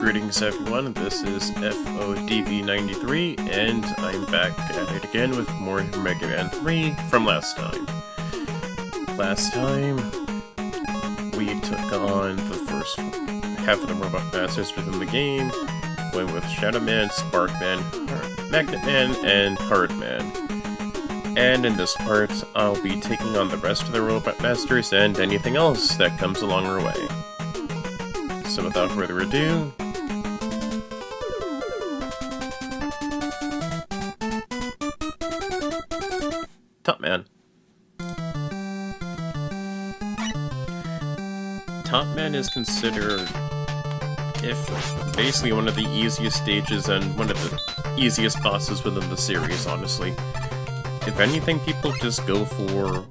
Greetings everyone, this is FODV93, and I'm back at it again with more Mega Man 3 from last time. Last time, we took on the first half of the Robot Masters within the game, went with Shadow Man, Spark Man, Magnet Man, and Hard Man. And in this part, I'll be taking on the rest of the Robot Masters and anything else that comes along our way. So without further ado, Top Man. Top Man is considered basically one of the easiest stages and one of the easiest bosses within the series, honestly. If anything, people just go for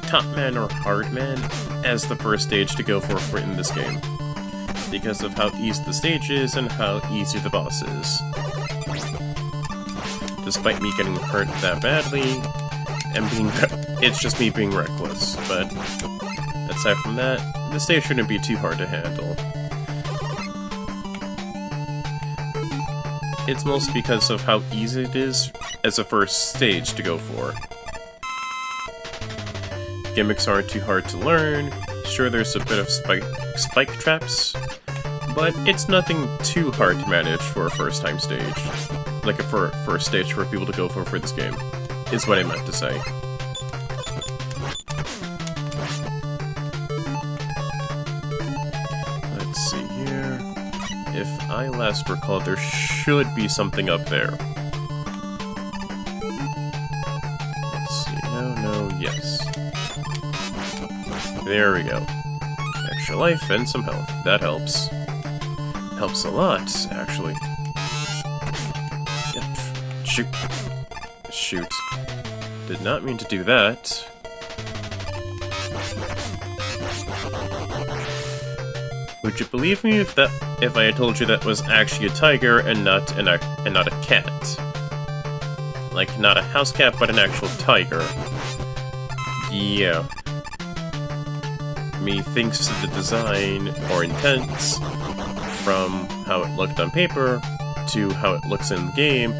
Top Man or Hard Man as the first stage to go for in this game, because of how easy the stage is and how easy the boss is. Despite me getting hurt that badly, and it's just me being reckless, but aside from that, the stage shouldn't be too hard to handle. It's mostly because of how easy it is as a first stage to go for. Gimmicks aren't too hard to learn. Sure, there's a bit of spike traps, but it's nothing too hard to manage for a first-time stage. Like a first stage for people to go for this game, is what I meant to say. Let's see here. If I last recall, there should be something up there. Let's see. No, yes. There we go. Extra life and some health. That helps. Helps a lot, actually. Shoot. Did not mean to do that. Would you believe me if I had told you that was actually a tiger and not a cat? Like, not a house cat, but an actual tiger. Yeah. Methinks the design or intents from how it looked on paper to how it looks in the game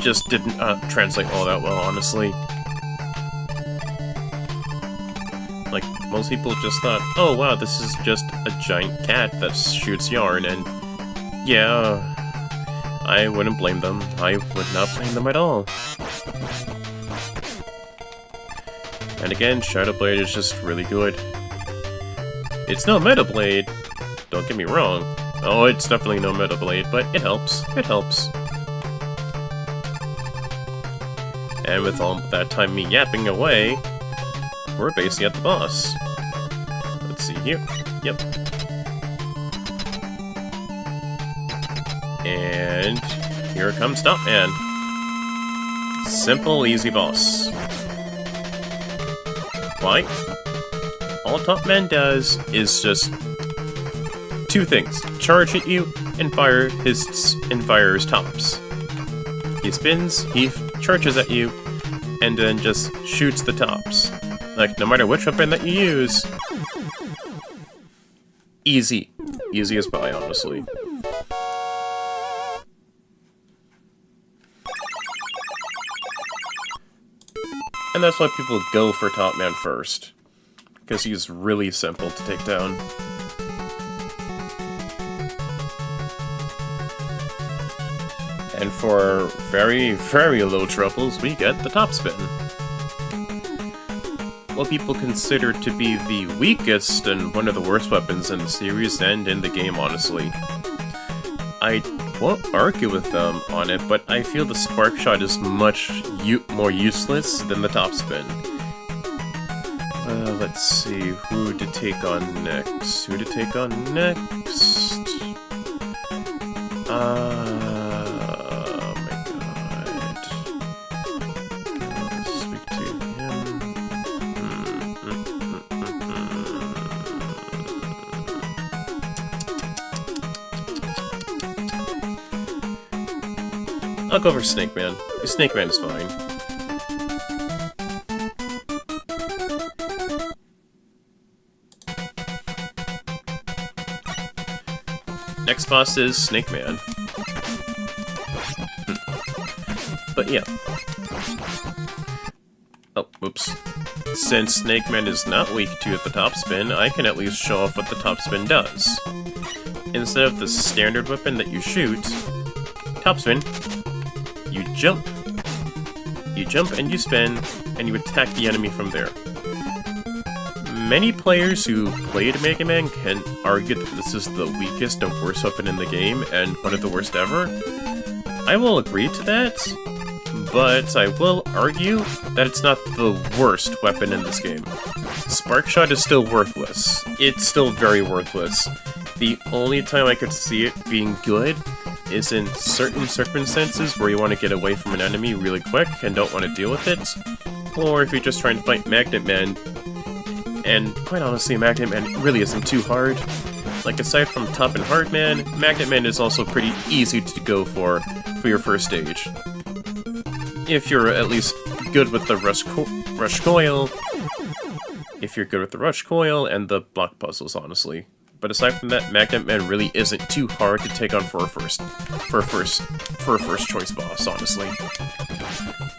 just didn't translate all that well, honestly. Like, most people just thought, oh wow, this is just a giant cat that shoots yarn, and yeah, I wouldn't blame them. I would not blame them at all. And again, Shadow Blade is just really good. It's no Meta Blade, don't get me wrong. Oh, it's definitely no Meta Blade, but it helps. It helps. And with all that time me yapping away, we're basically at the boss. Let's see here. Yep. And here comes Top Man. Simple, easy boss. Why? All Top Man does is just two things: charge at you and fire his tops. He spins, he charges at you, and then just shoots the tops. Like, no matter which weapon that you use, easy. Easy as pie, honestly. And that's why people go for Top Man first, because he's really simple to take down. And for very, very low troubles, we get the Top Spin. What people consider to be the weakest and one of the worst weapons in the series and in the game, honestly. I won't argue with them on it, but I feel the Spark Shot is much more useless than the Top Spin. Let's see, who to take on next? Oh my god. Let's speak to him. I'll go for Snake Man. Snake Man is fine. next boss is Snake Man. But yeah. Oh, whoops. Since Snake Man is not weak to the top spin, I can at least show off what the top spin does. Instead of the standard weapon that you shoot, top spin, you jump and you spin, and you attack the enemy from there. Many players who played Mega Man can argue that this is the weakest and worst weapon in the game, and one of the worst ever. I will agree to that, but I will argue that it's not the worst weapon in this game. Spark Shot is still worthless. It's still very worthless. The only time I could see it being good is in certain circumstances where you want to get away from an enemy really quick and don't want to deal with it, or if you're just trying to fight Magnet Man, and quite honestly, Magnet Man really isn't too hard. Like, aside from Top and Hard Man, Magnet Man is also pretty easy to go for your first stage. If you're at least good with the Rush Coil, if you're good with the Rush Coil and the block puzzles, honestly. But aside from that, Magnet Man really isn't too hard to take on for a first choice boss, honestly.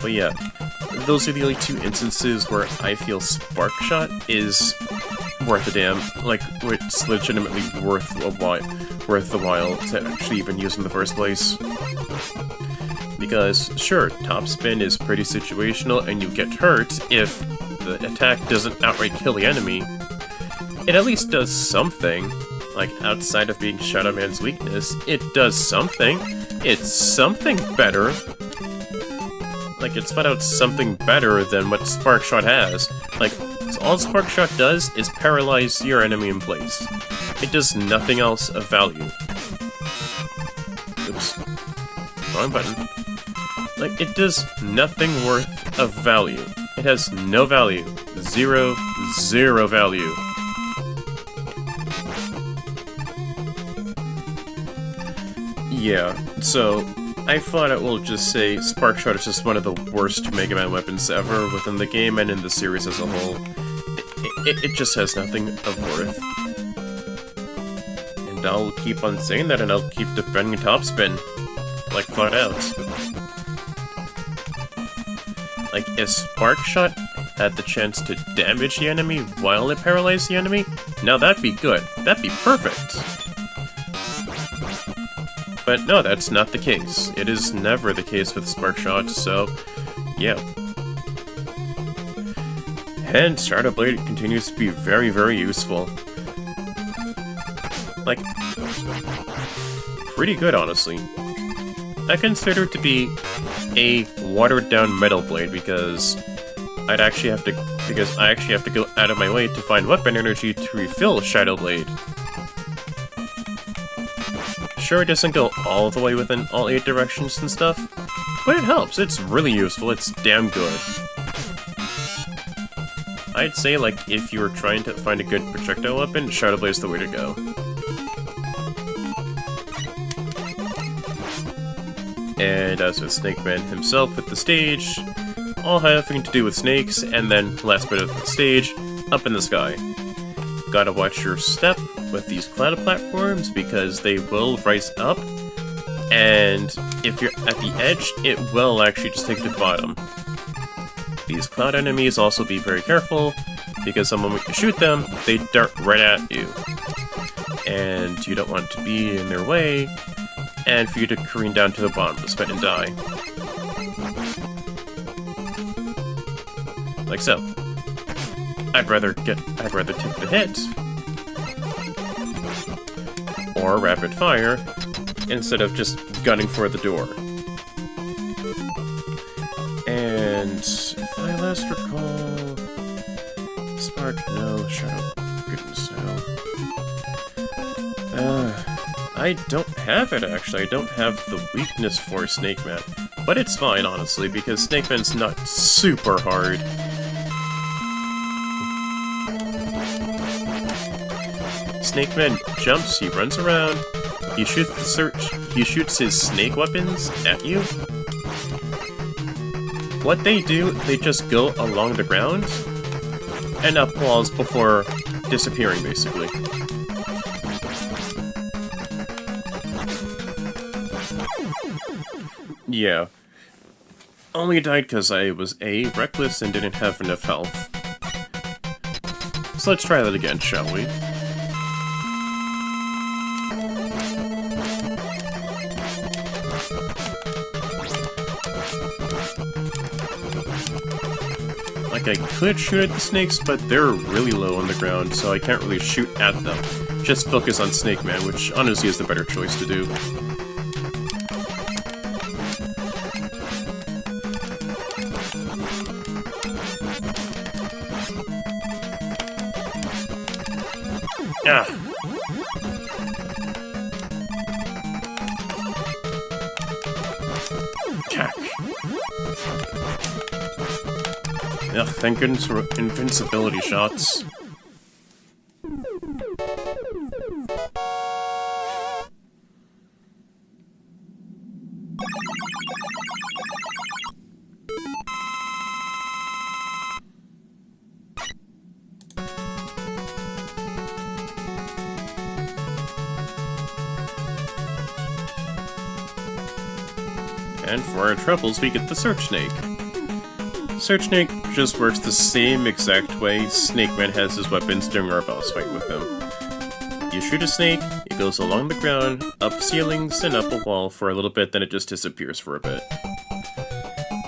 But yeah, those are the only two instances where I feel Spark Shot is worth a damn. Like, it's legitimately worth the while to actually even use in the first place. Because, sure, top spin is pretty situational and you get hurt if the attack doesn't outright kill the enemy. It at least does something. Like, outside of being Shadow Man's weakness, it does something. It's something better. Like, it's flat out something better than what Spark Shot has. Like, all Spark Shot does is paralyze your enemy in place. It does nothing else of value. Oops. Wrong button. Like, it does nothing worth of value. It has no value. Zero value. Yeah, so I thought I will just say Spark Shot is just one of the worst Mega Man weapons ever within the game and in the series as a whole. It just has nothing of worth. And I'll keep on saying that, and I'll keep defending Top Spin. Like, flat out. Like, if Spark Shot had the chance to damage the enemy while it paralyzed the enemy, now that'd be good. That'd be perfect. But no, that's not the case. It is never the case with Spark Shot, so yeah. And Shadow Blade continues to be very, very useful. Like, pretty good, honestly. I consider it to be a watered-down Metal Blade because I actually have to go out of my way to find weapon energy to refill Shadow Blade. Sure, it doesn't go all the way within all 8 directions and stuff, but it helps. It's really useful. It's damn good. I'd say, like, if you were trying to find a good projectile weapon, Shadow Blade's the way to go. And as with Snake Man himself with the stage, all having to do with snakes, and then last bit of the stage, up in the sky. Gotta watch your step with these cloud platforms because they will rise up, and if you're at the edge, it will actually just take you to the bottom. These cloud enemies also be very careful, because the moment you shoot them, they dart right at you. And you don't want to be in their way, and for you to careen down to the bottom of the spin and die. Like so. I'd rather take the hit, or rapid fire, instead of just gunning for the door. And if I last recall, Spark, no, Shadow, goodness no. I don't have it actually. I don't have the weakness for Snake Man, but it's fine honestly because Snake Man's not super hard. Snake Man jumps, he runs around, he shoots his snake weapons at you. What they do, they just go along the ground and up walls before disappearing, basically. Yeah. Only died because I was A, reckless and didn't have enough health. So let's try that again, shall we? Like, I could shoot at the snakes, but they're really low on the ground, so I can't really shoot at them. Just focus on Snake Man, which honestly is the better choice to do. Ah! Cack. Ugh, thank goodness for invincibility shots. And for our troubles, we get the Search Snake. Search Snake just works the same exact way Snake Man has his weapons during our boss fight with him. You shoot a snake, it goes along the ground, up ceilings, and up a wall for a little bit, then it just disappears for a bit.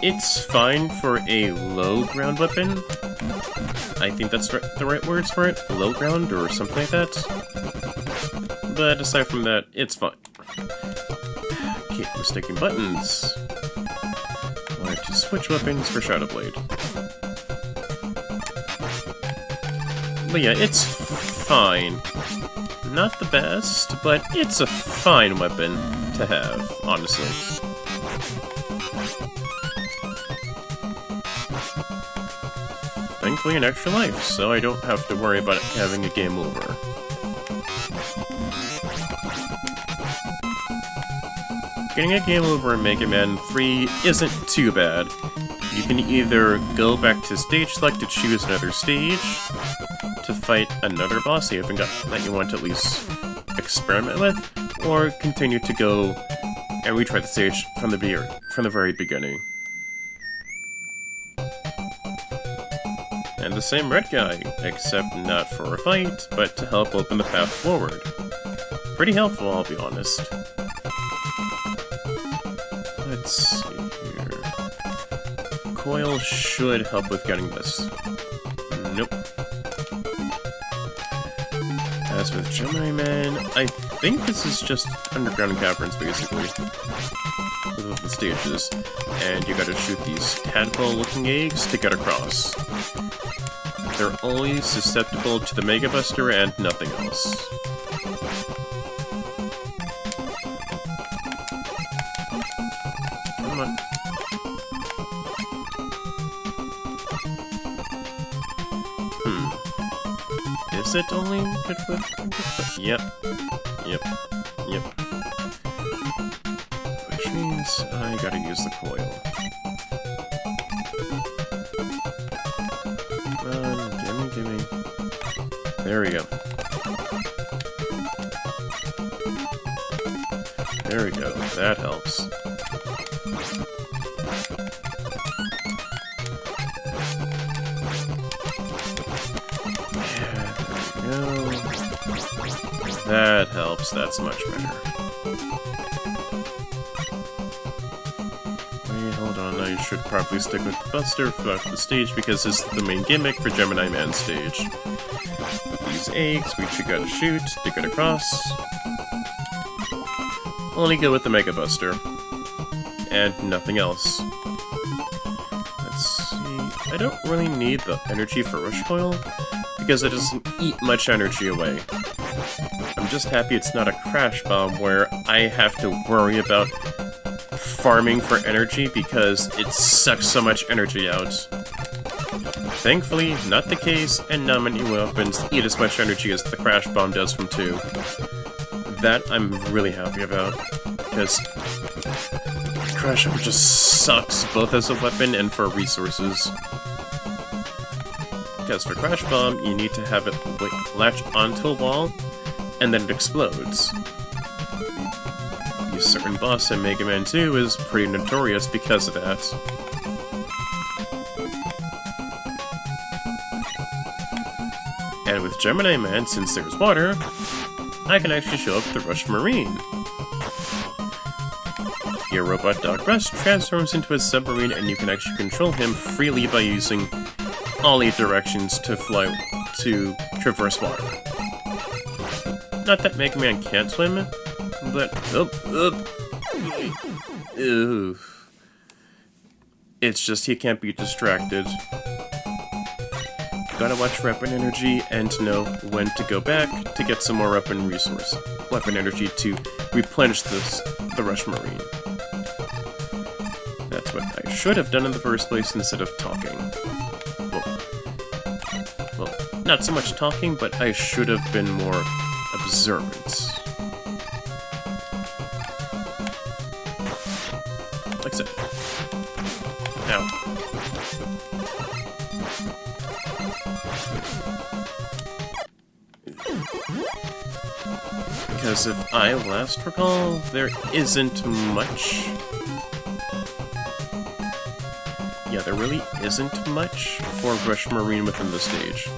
It's fine for a low ground weapon. I think that's the right words for it, low ground or something like that. But aside from that, it's fine. Keep mistaking buttons. Why to switch weapons for Shadow Blade. But yeah, it's fine. Not the best, but it's a fine weapon to have, honestly. Thankfully an extra life, so I don't have to worry about having a game over. Getting a game over in Mega Man 3 isn't too bad. You can either go back to stage select to choose another stage, to fight another boss you haven't got that you want to at least experiment with, or continue to go and retry the stage from the very beginning. And the same red guy, except not for a fight, but to help open the path forward. Pretty helpful, I'll be honest. Let's see here. Coil should help with getting this. Nope. As with Gemini Man, I think this is just underground caverns, basically. With the stages. And you gotta shoot these tadpole-looking eggs to get across. They're only susceptible to the Mega Buster and nothing else. Come on. Is it only good with... Yep. Which means I gotta use the coil. Gimme. There we go. There we go. That helps. That helps, that's much better. Wait, hold on, I should probably stick with Buster throughout the stage because this is the main gimmick for Gemini Man stage. With these eggs, which you gotta shoot to get across. Only go with the Mega Buster. And nothing else. Let's see, I don't really need the energy for Rush Coil, because it doesn't eat much energy away. I'm just happy it's not a Crash Bomb where I have to worry about farming for energy because it sucks so much energy out. Thankfully, not the case, and not many weapons eat as much energy as the Crash Bomb does from 2. That I'm really happy about, because Crash Bomb just sucks, both as a weapon and for resources. Because for Crash Bomb, you need to have it latch onto a wall, and then it explodes. a certain boss in Mega Man 2 is pretty notorious because of that. And with Gemini Man, since there's water, I can actually show up the Rush Marine. Your robot dog Rush transforms into a submarine, and you can actually control him freely by using all 8 directions to traverse water. Not that Mega Man can't swim, but it's just he can't be distracted. Gotta watch weapon energy and know when to go back to get some more weapon energy to replenish the Rush Marine. That's what I should have done in the first place instead of talking. Well, not so much talking, but I should have been more observant. Like so. Ow. Because if I last recall, there isn't much. Yeah, there really isn't much for Rush Marine within the stage.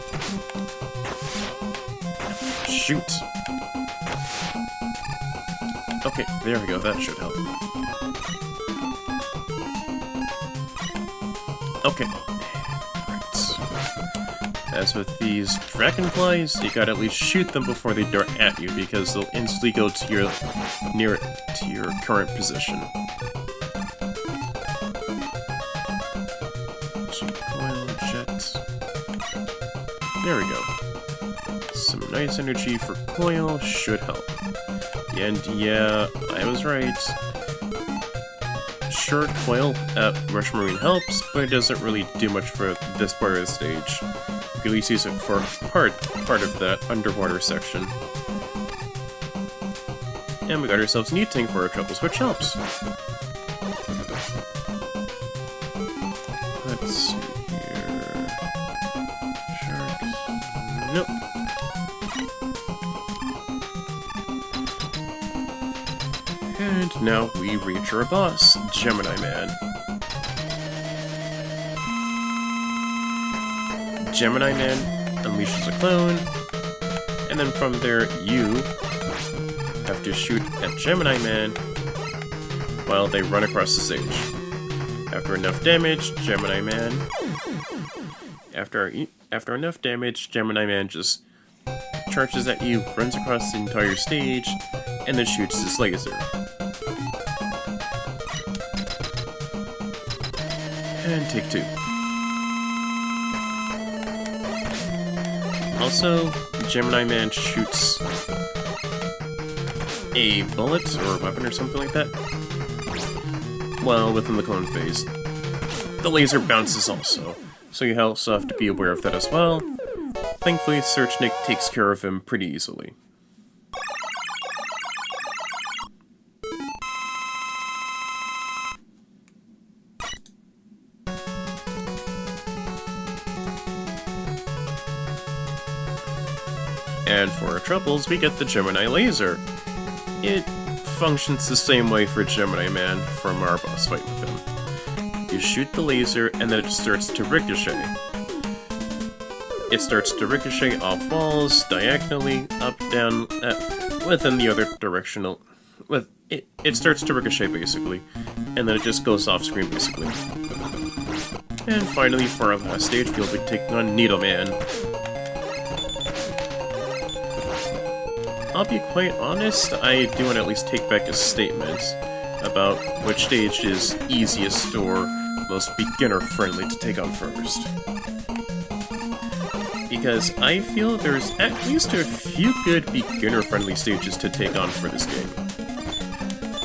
Shoot! Okay, there we go, that should help. Okay. Right. As with these dragonflies, you gotta at least shoot them before they dart at you, because they'll instantly go to your current position. Coil jet. There we go. Some nice energy for Coil should help. And yeah, I was right. Sure, Coil at Rush Marine helps, but it doesn't really do much for this part of the stage. You can at least use it for part of that underwater section. And we got ourselves an E-Ting for our troubles, which helps. Let's see here. Sharks. Nope. And now we reach our boss, Gemini Man. Gemini Man unleashes a clone, and then from there you have to shoot at Gemini Man while they run across the stage. After enough damage, Gemini Man just charges at you, runs across the entire stage, and then shoots his laser. And take 2. Also, Gemini Man shoots a bullet or a weapon or something like that while within the clone phase. The laser bounces also, so you also have to be aware of that as well. Thankfully, Searchnik takes care of him pretty easily. And for our troubles, we get the Gemini Laser. It functions the same way for Gemini Man from our boss fight with him. You shoot the laser, and then it starts to ricochet. It starts to ricochet off walls, diagonally, up, down, within the other directional... It starts to ricochet, basically, and then it just goes off screen, basically. And finally, for our last stage, we'll be taking on Needle Man. I'll be quite honest, I do want to at least take back a statement about which stage is easiest or most beginner-friendly to take on first. Because I feel there's at least a few good beginner-friendly stages to take on for this game.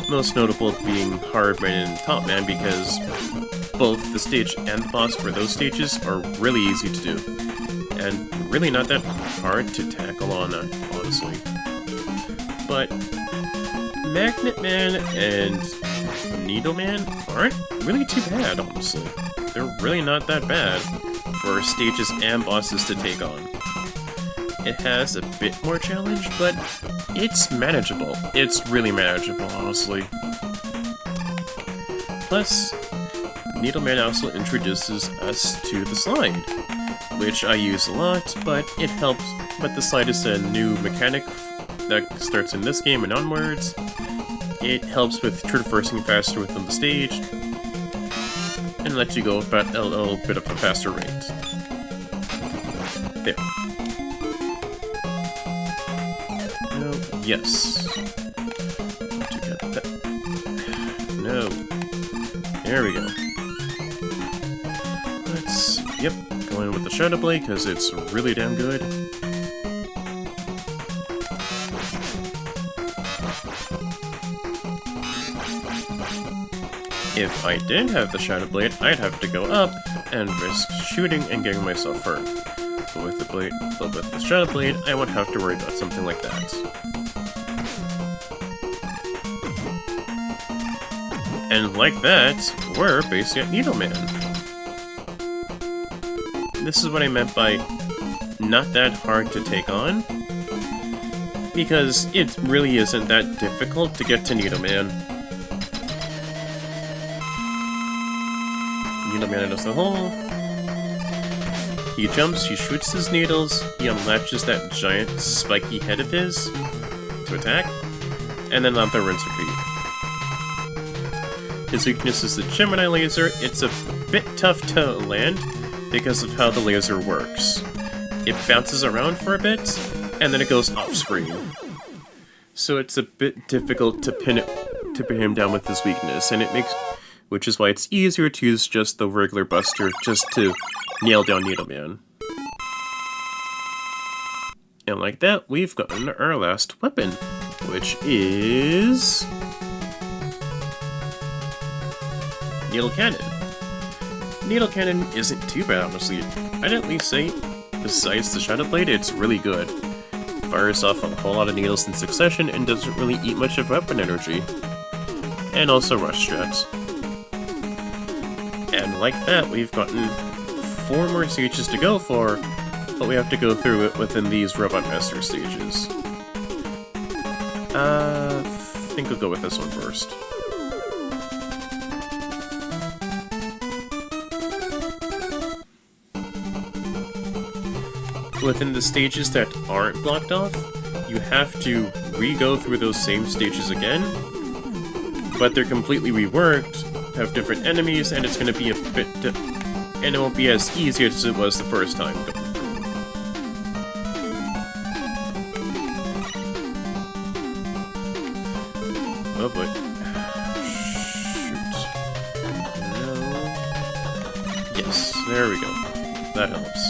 Most notable being Hard Man and Top Man, because both the stage and the boss for those stages are really easy to do, and really not that hard to tackle on, honestly. But Magnet Man and Needle Man aren't really too bad, honestly. They're really not that bad for stages and bosses to take on. it has a bit more challenge, but it's manageable. It's really manageable, honestly. Plus, Needleman also introduces us to the slide, which I use a lot, but it helps. But the slide is a new mechanic that starts in this game and onwards. It helps with traversing faster within the stage, and lets you go about a little bit of a faster rate. There. No. Yes. To get that. No. There we go. Let's, yep, go in with the Shadow Blade because it's really damn good. If I didn't have the Shadow Blade, I'd have to go up and risk shooting and getting myself hurt. But with the Shadow Blade, I won't have to worry about something like that. And like that, we're basically at Needleman. This is what I meant by not that hard to take on, because it really isn't that difficult to get to Needleman. Needleman enters the hole. He jumps, he shoots his needles, he unlatches that giant spiky head of his to attack, and then let the rinse repeat. His weakness is the Gemini laser. It's a bit tough to land because of how the laser works. It bounces around for a bit, and then it goes off-screen. So it's a bit difficult to pin him down with his weakness, and which is why it's easier to use just the regular Buster just to nail down Needleman. And like that, we've gotten our last weapon, which is Needle Cannon. Needle Cannon isn't too bad, honestly. I'd at least say, besides the Shadow Blade, it's really good. Fires off a whole lot of needles in succession and doesn't really eat much of weapon energy. And also rush strats. And like that, we've gotten 4 more stages to go for, but we have to go through it within these Robot Master stages. I think we'll go with this one first. Within the stages that aren't blocked off, you have to re-go through those same stages again, but they're completely reworked, have different enemies, and it's going to be a bit and it won't be as easy as it was the first time. Oh boy. Shoot. No. Yes, there we go. That helps.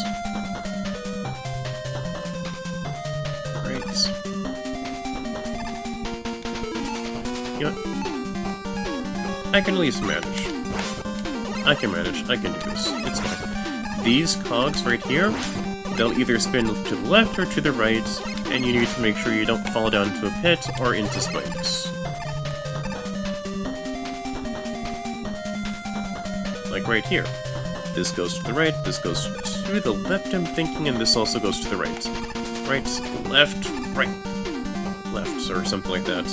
Great. You know what? I can at least manage. I can manage. I can do this. It's fine. These cogs right here, they'll either spin to the left or to the right, and you need to make sure you don't fall down into a pit or into spikes. Like right here. This goes to the right, this goes to the left, I'm thinking, and this also goes to the right. Right, left, right. Left, or something like that.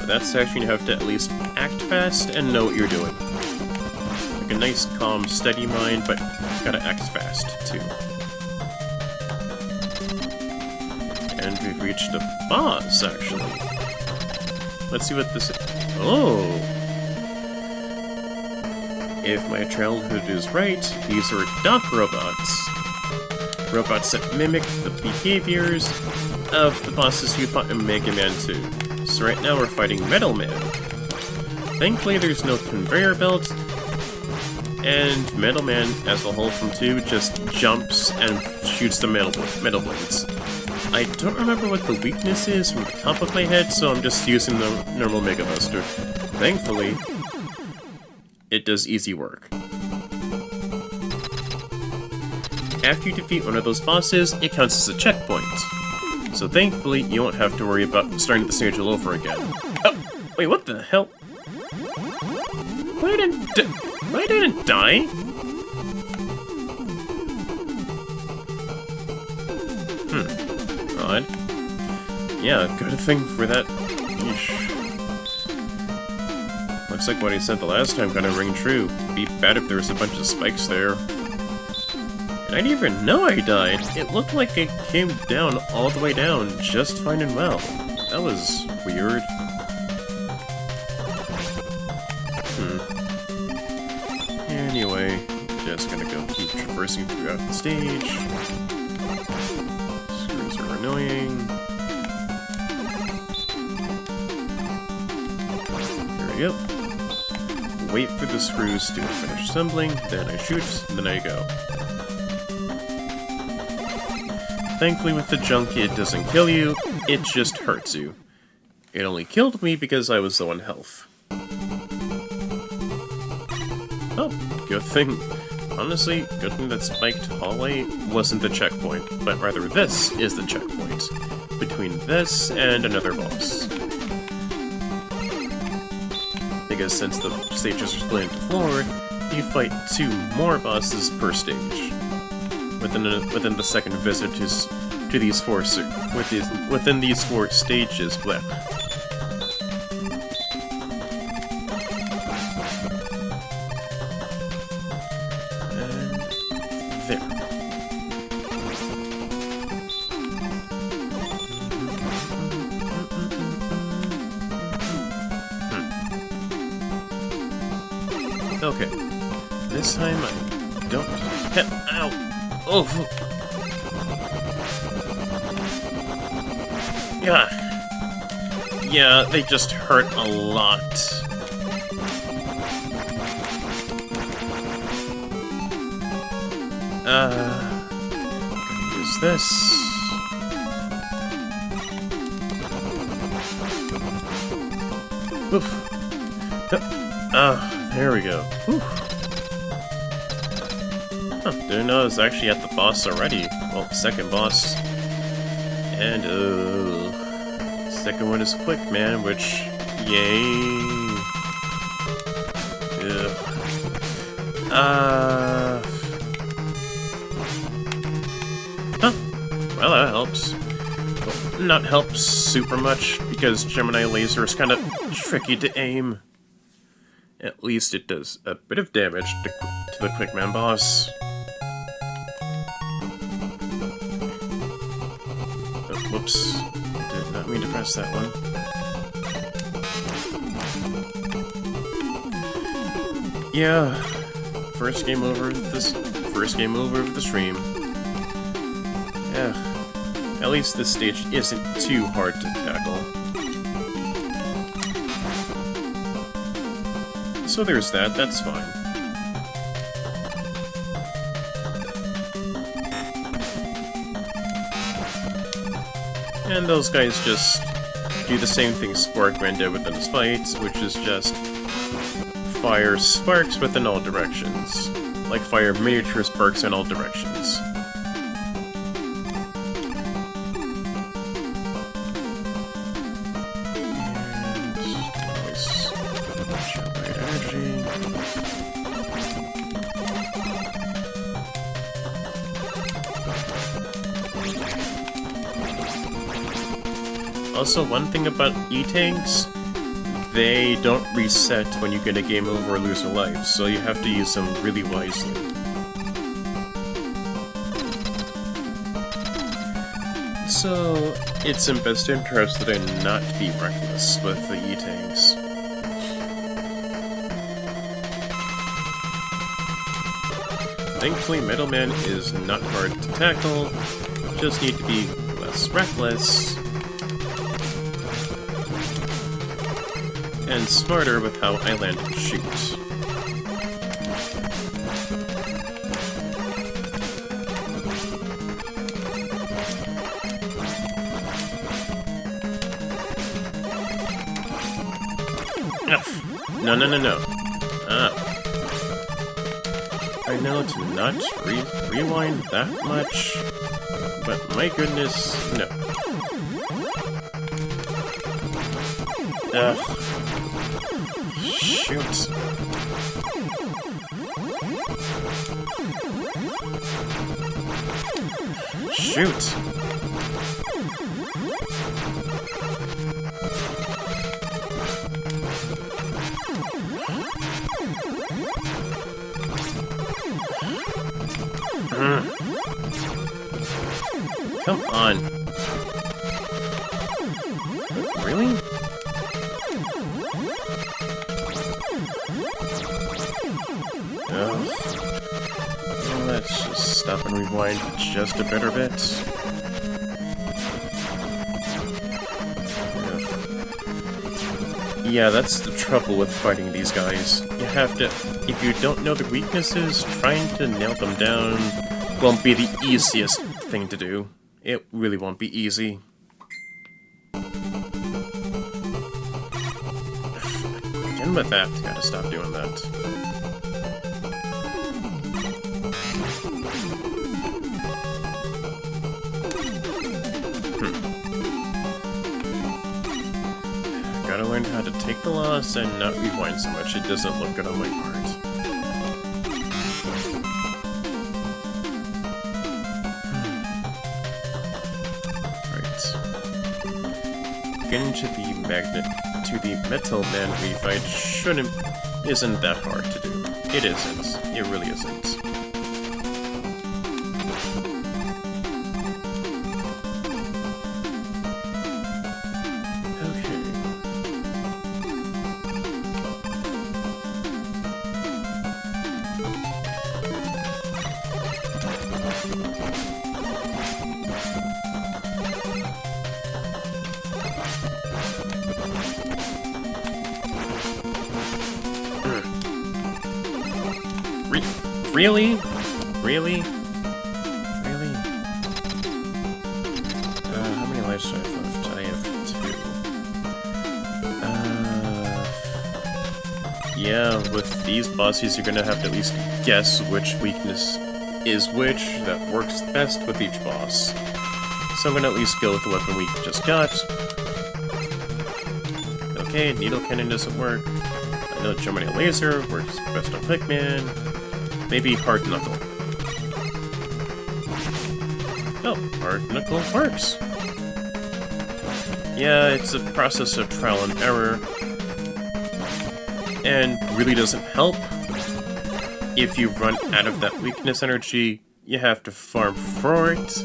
That section you have to at least act fast and know what you're doing. Like a nice, calm, steady mind, but gotta act fast, too. And we've reached a boss, actually. Let's see what this is. Oh! If my childhood is right, these are Doc robots. Robots that mimic the behaviors of the bosses you fought in Mega Man 2. So right now we're fighting Metal Man. Thankfully there's no conveyor belt, and Metal Man, as a whole from 2, just jumps and shoots the metal blades. I don't remember what the weakness is from the top of my head, so I'm just using the normal Mega Buster. Thankfully, it does easy work. After you defeat one of those bosses, it counts as a checkpoint. So thankfully, you won't have to worry about starting the stage all over again. Oh, wait, what the hell? I didn't die? odd. Yeah, good thing for that. Yeesh. Looks like what he said the last time gonna ring true. Be bad if there was a bunch of spikes there. And I didn't even know I died. It looked like it came down all the way down, just fine and well. That was weird. Anyway, just gonna go keep traversing throughout the stage. Screws are annoying. There we go. Wait for the screws to finish assembling, then I shoot, then I go. Thankfully with the junk it doesn't kill you, it just hurts you. It only killed me because I was low on health. Oh, good thing. Honestly, good thing that spiked hallway wasn't the checkpoint, but rather this is the checkpoint. Between this and another boss. Because since the stages are split into 4, you fight 2 more bosses per stage. Within the second visit to these 4 within these 4 stages blip. There. Okay. This time I don't hit. Ow! Oh! Yeah. Yeah, they just hurt a lot. Use this. Oof. There we go. Oof. Huh, didn't know I was actually at the boss already. Well, second boss. And, second one is Quick Man, which, yay. Ugh. Well, that helps. Well, not helps super much, because Gemini Laser is kind of tricky to aim. At least it does a bit of damage to the Quickman boss. Oh, whoops. Did not mean to press that one. Yeah. First game over of the stream. Yeah. At least this stage isn't too hard to tackle. So there's that, that's fine. And those guys just do the same thing Sparkman did within his fights, which is just fire sparks within all directions. Like fire miniature sparks in all directions. Also, one thing about E-Tanks, they don't reset when you get a game over or lose a life, so you have to use them really wisely. So, it's in best interest that I not be reckless with the E-Tanks. Thankfully, Metal Man is not hard to tackle, just need to be less reckless, and smarter with how I land and shoot. No, no, no, no. I know to not rewind that much, but my goodness, no. Shoot. Shoot. Come on. Really? Ugh. Well, let's just stop and rewind just a better bit. Ugh. Yeah, that's the trouble with fighting these guys. You have to, if you don't know their weaknesses, trying to nail them down won't be the easiest thing to do. It really won't be easy. Again with that, gotta stop doing that. Gotta learn how to take the loss and not rewind so much. It doesn't look good on my part. Getting to the Metal Man refight isn't that hard to do. It isn't. It really isn't. Really? Really? Really? How many lives do I have left? I have 2. Yeah, with these bosses, you're gonna have to at least guess which weakness is which that works best with each boss. So I'm gonna at least go with the weapon we just got. Okay, Needle Cannon doesn't work. I know Gemini Laser works best on Quickman. Maybe Hard Knuckle. Oh, Hard Knuckle works. Yeah, it's a process of trial and error. And really doesn't help. If you run out of that weakness energy, you have to farm for it,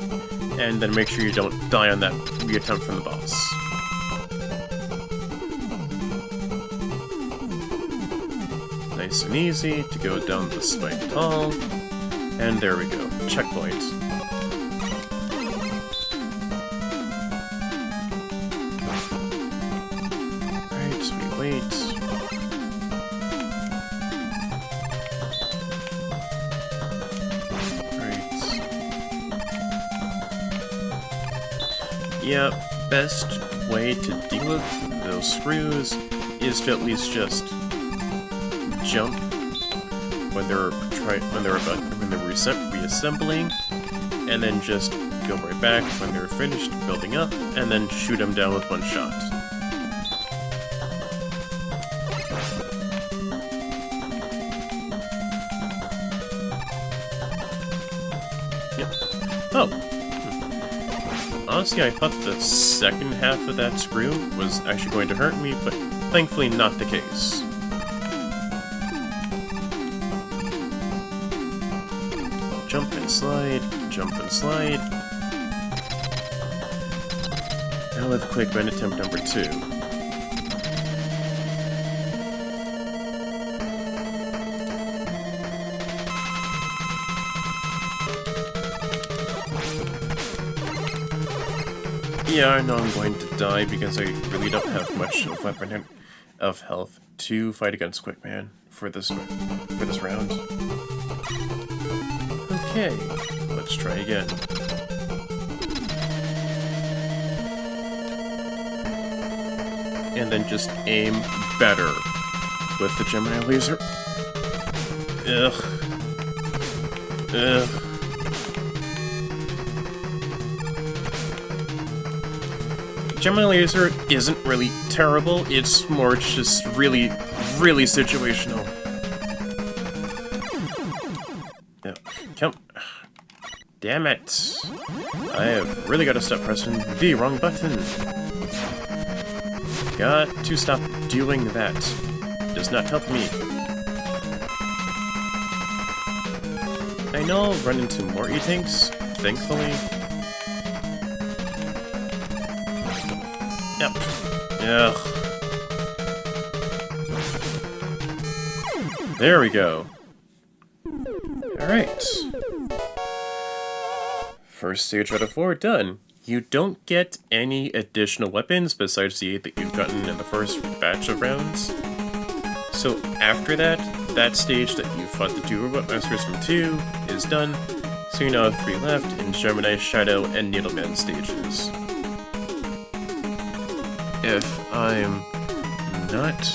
and then make sure you don't die on that reattempt from the boss. Nice and easy to go down the spiked hall, and there we go. Checkpoint. Alright, so we wait. Alright. Yeah, best way to deal with those screws is to at least just jump when they're reassembling, and then just go right back when they're finished building up, and then shoot them down with one shot. Yep. Oh. Honestly, I thought the second half of that screw was actually going to hurt me, but thankfully not the case. Jump and slide, jump and slide. Now with Quickman attempt number 2. Yeah, I know I'm going to die because I really don't have much of weapon of health to fight against Quickman for this round. Okay, let's try again. And then just aim better with the Gemini Laser. Ugh. Ugh. Gemini Laser isn't really terrible, it's more just really, really situational. Yeah, come. Damn it. I have really got to stop pressing the wrong button. Got to stop doing that. Does not help me. I know I'll run into more E-Tanks, thankfully. Yep. Ugh. There we go. Alright. First stage out of 4 done. You don't get any additional weapons besides the 8 that you've gotten in the first batch of rounds. So after that, that stage that you fought the 2 Robot Masters from 2 is done, so you now have 3 left in Gemini, Shadow, and Needleman stages. If I'm not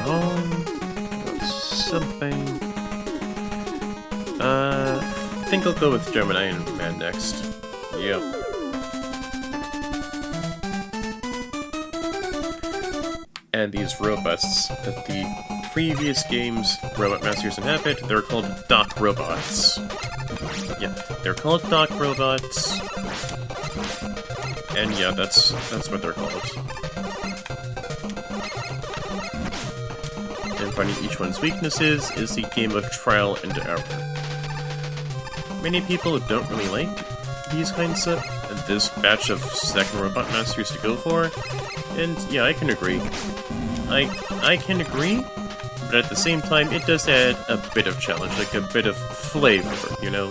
wrong about something... I think I'll go with Gemini and Man next. Yep. And these robots that the previous game's Robot Masters inhabit, they're called Dock Robots. Yeah, they're called Dock Robots. And yeah, that's what they're called. And finding each one's weaknesses is the game of trial and error. Many people don't really like these kinds of this batch of second Robot Masters to go for, and yeah, I can agree. I can agree, but at the same time, it does add a bit of challenge, like a bit of flavor, you know?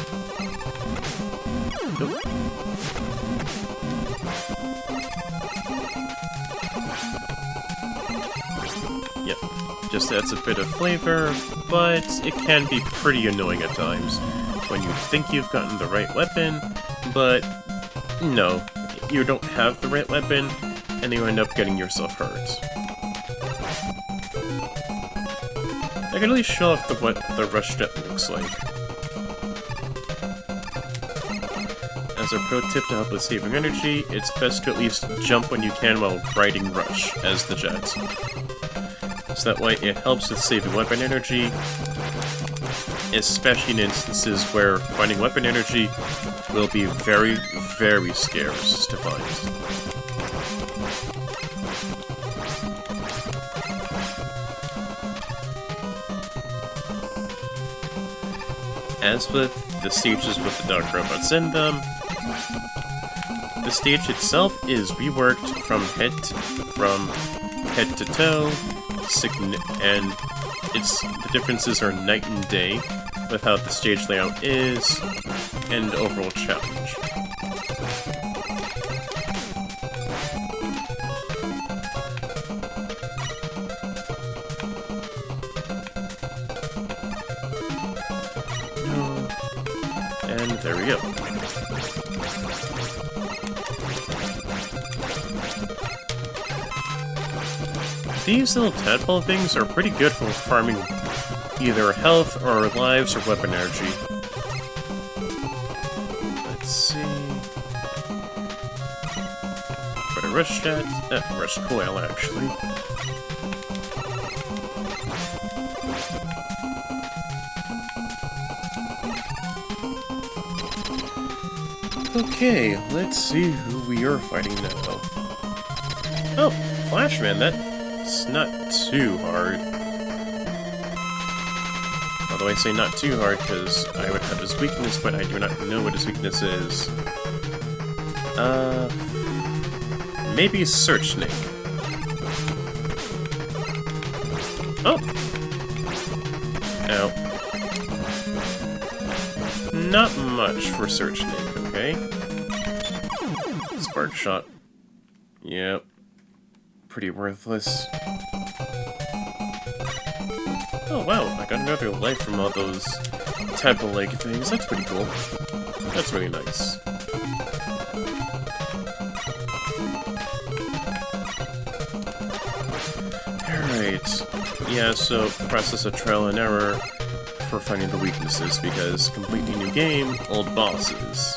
Nope. Yep, just adds a bit of flavor, but it can be pretty annoying at times. When you think you've gotten the right weapon, but no, you don't have the right weapon, and you end up getting yourself hurt. I can really show off what the Rush Jet looks like. As a pro tip to help with saving energy, it's best to at least jump when you can while riding Rush as the jet. So that way it helps with saving weapon energy, especially in instances where finding weapon energy will be very, very scarce to find. As with the stages with the Dock Robots in them, the stage itself is reworked from head to toe, and the differences are night and day with how the stage layout is and overall challenge. And there we go. These little tadpole things are pretty good for farming either health or lives or weapon energy. Let's see. But a Rush Jet, Rush Coil actually. Okay, let's see who we are fighting now. Oh, Flashman, that's not too hard. Although I say not too hard because I would have his weakness, but I do not know what his weakness is. Maybe Search Snake. Oh! Ow. Not much for Search Snake, okay? Spark Shot. Yep. Pretty worthless. Oh wow, I got another life from all those tadpole leg things. That's pretty cool. That's really nice. Alright. Yeah, so process of trial and error for finding the weaknesses, because completely new game, old bosses.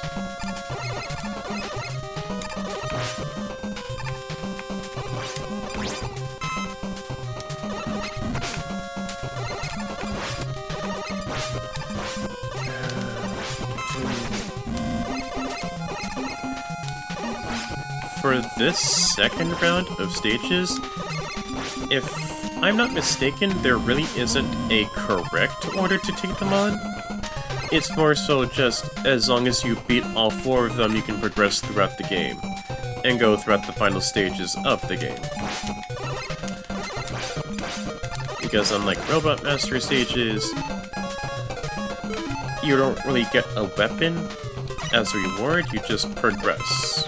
for this second round of stages, if I'm not mistaken, there really isn't a correct order to take them on. It's more so just, as long as you beat all 4 of them, you can progress throughout the game, and go throughout the final stages of the game. Because unlike Robot Master stages, you don't really get a weapon as a reward, you just progress.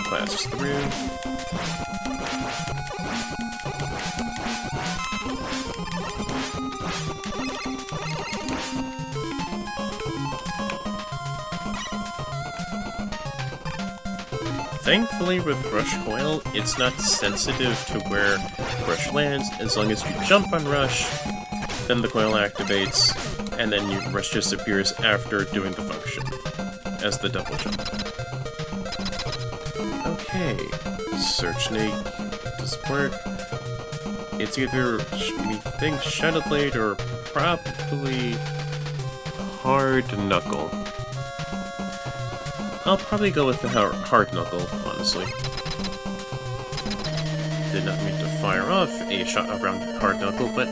Class through. Thankfully with Rush Coil, it's not sensitive to where Rush lands. As long as you jump on Rush, then the coil activates, and then Rush disappears after doing the function, as the double jump. Okay, Search Snake does work. It's either, we think, Shadow Blade or probably Hard Knuckle. I'll probably go with the Hard Knuckle, honestly. Did not mean to fire off a shot around Hard Knuckle, but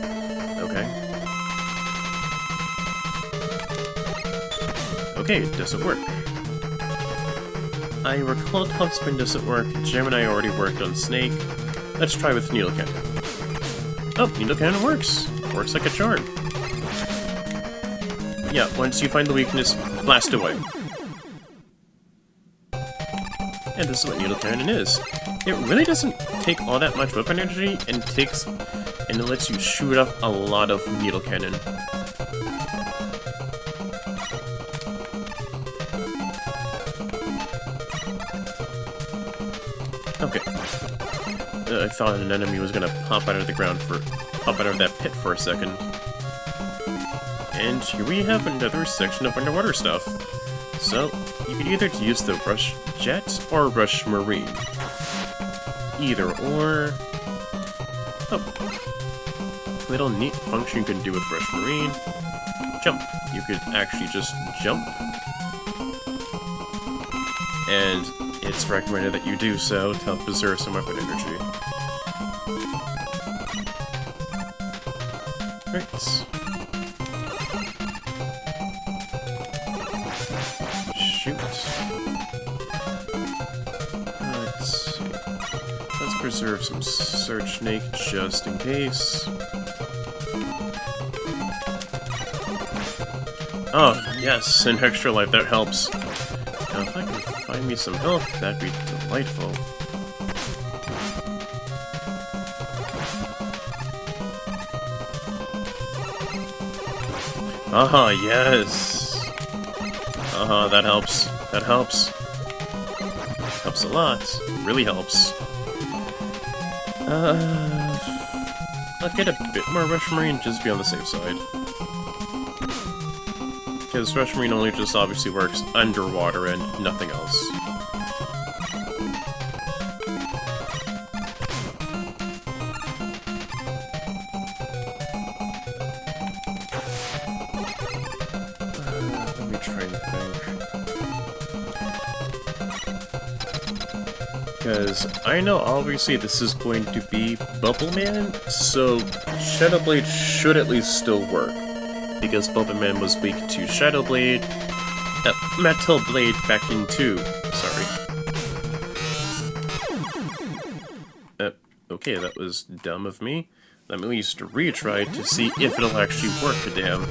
okay. Okay, it doesn't work. I recall Top Spin doesn't work, Gemini already worked on Snake. Let's try with Needle Cannon. Oh, Needle Cannon works! Works like a charm. Yeah, once you find the weakness, blast away. And this is what Needle Cannon is. It really doesn't take all that much weapon energy, and it lets you shoot off a lot of Needle Cannon. Okay. I thought an enemy was gonna pop out of the ground pop out of that pit for a second. And here we have another section of underwater stuff. So, you can either use the Rush Jet or Rush Marine. Either or... Oh. Little neat function you can do with Rush Marine. Jump. You could actually just jump. And it's recommended that you do so to help preserve some weapon energy. Right. Shoot. Let's see. Let's preserve some Search Snake just in case. Oh, yes, an extra life, that helps. Now, if I can find me some health, that'd be delightful. Aha, yes! Aha, that helps. That helps. Helps a lot. Really helps. I'll get a bit more Rush Marine just to be on the safe side. Because Rush Marine only just obviously works underwater and nothing else. Let me try and think. Because I know obviously this is going to be Bubble Man, so Shadow Blade should at least still work. Because Bubble Man was weak to Shadow Blade, Metal Blade back in 2. Sorry. Okay, that was dumb of me. Let me at least retry to see if it'll actually work, damn.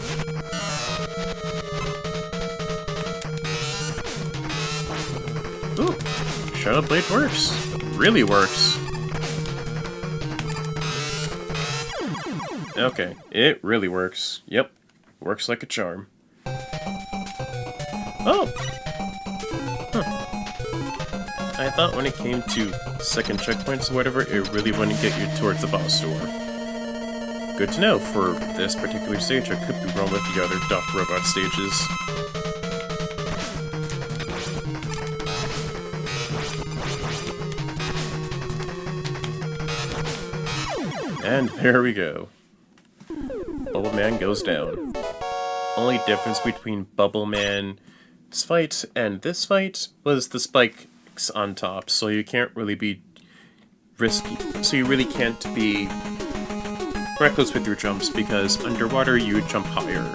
Ooh, Shadow Blade works. Really works. Okay, it really works. Yep. Works like a charm. Oh! Huh. I thought when it came to second checkpoints or whatever, it really wouldn't get you towards the boss door. Good to know. For this particular stage, I could be wrong with the other Duck Robot stages. And there we go. Bubble Man goes down. Only difference between Bubble Man's fight and this fight was the spikes on top, so you can't really be risky. So you really can't be reckless with your jumps, because underwater you jump higher.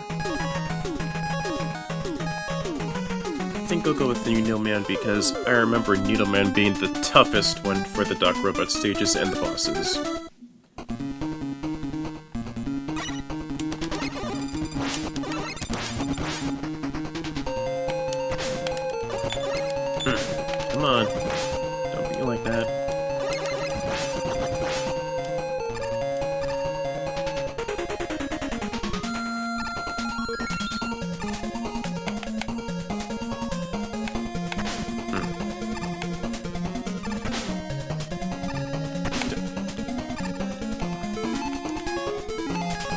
I think I'll go with the Needleman because I remember Needleman being the toughest one for the Duck Robot stages and the bosses. Come on. Don't be like that.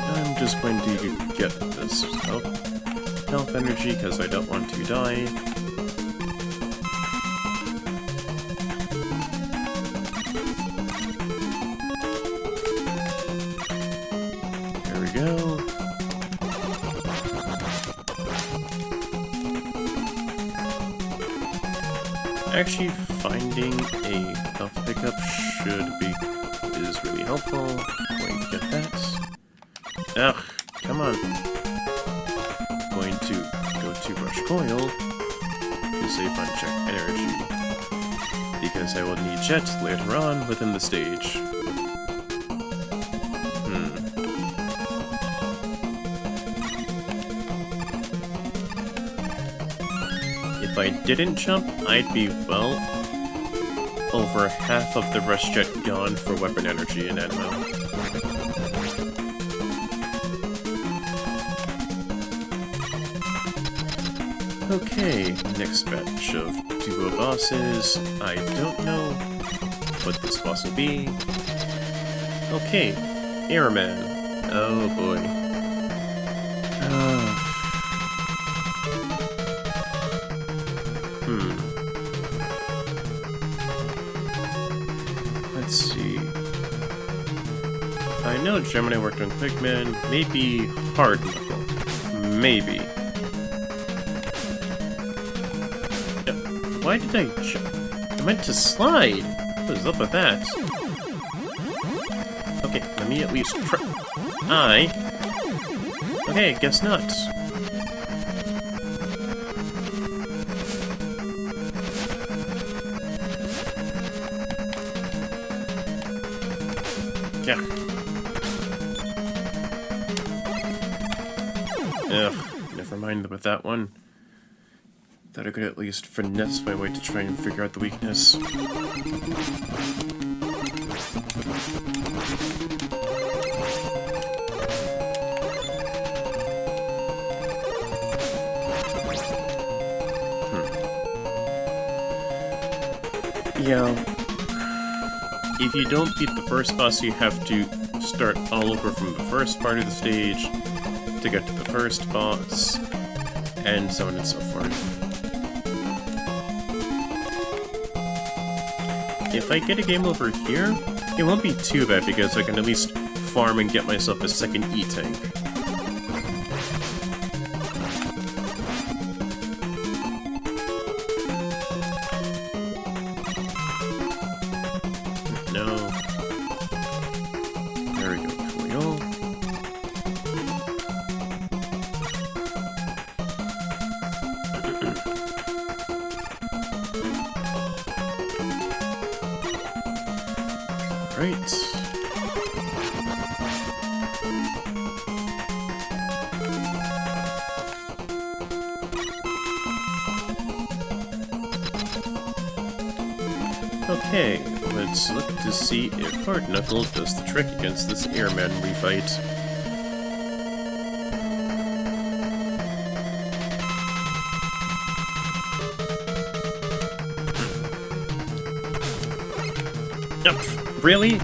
I'm just going to get this health energy because I don't want to die. Go. Actually, finding a health pickup is really helpful. Going to get that. Ugh, come on. Going to go to Rush Coil to save on Jet energy, because I will need Jet later on within the stage. If I didn't jump, I'd be well over half of the Rush Jet gone for weapon energy and ammo. Okay, next batch of duo bosses. I don't know what this boss will be. Okay, Airman. Oh boy. Let's see. I know Gemini worked on Quickman. Maybe Hard Knuckle. Maybe. Why did I jump? I meant to slide. What was up with that? Okay, let me at least try. Okay, guess not. Yeah. Ugh, never mind with that one. Thought I could at least finesse my way to try and figure out the weakness. Yeah. If you don't beat the first boss, you have to start all over from the first part of the stage to get to the first boss, and so on and so forth. If I get a game over here, it won't be too bad because I can at least farm and get myself a second E-Tank. Right. Okay, let's look to see if Hard Knuckle does the trick against this Airman we fight. Really?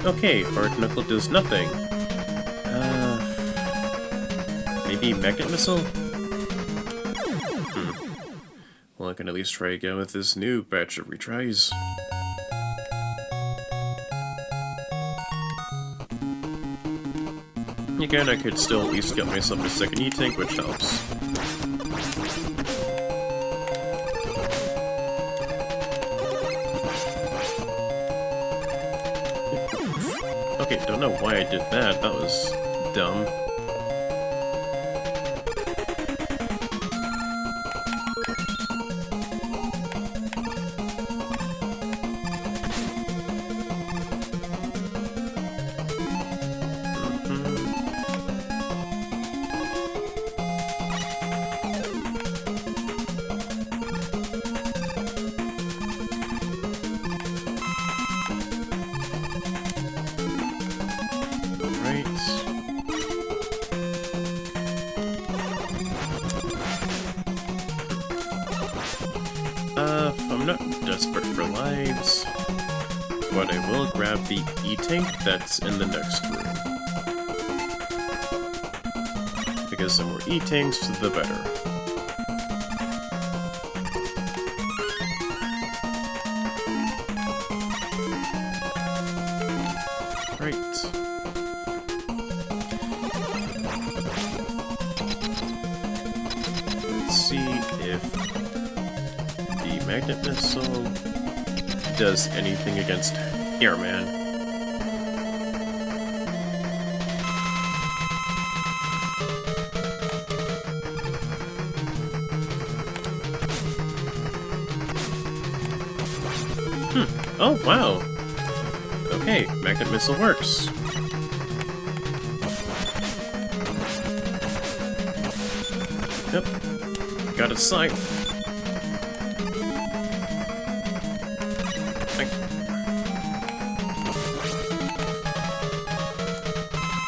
Okay, Hard Knuckle does nothing. Maybe Magnet Missile? Well, I can at least try again with this new batch of retries. Again, I could still at least get myself a second E-Tank, which helps. Okay, don't know why I did that. That was dumb. I'm not desperate for lives, but I will grab the E-Tank that's in the next room. Because the more E-Tanks, the better. Right. Let's see if Magnet Missile does anything against Airman. Oh, wow. Okay, Magnet Missile works. Yep. Got a sight.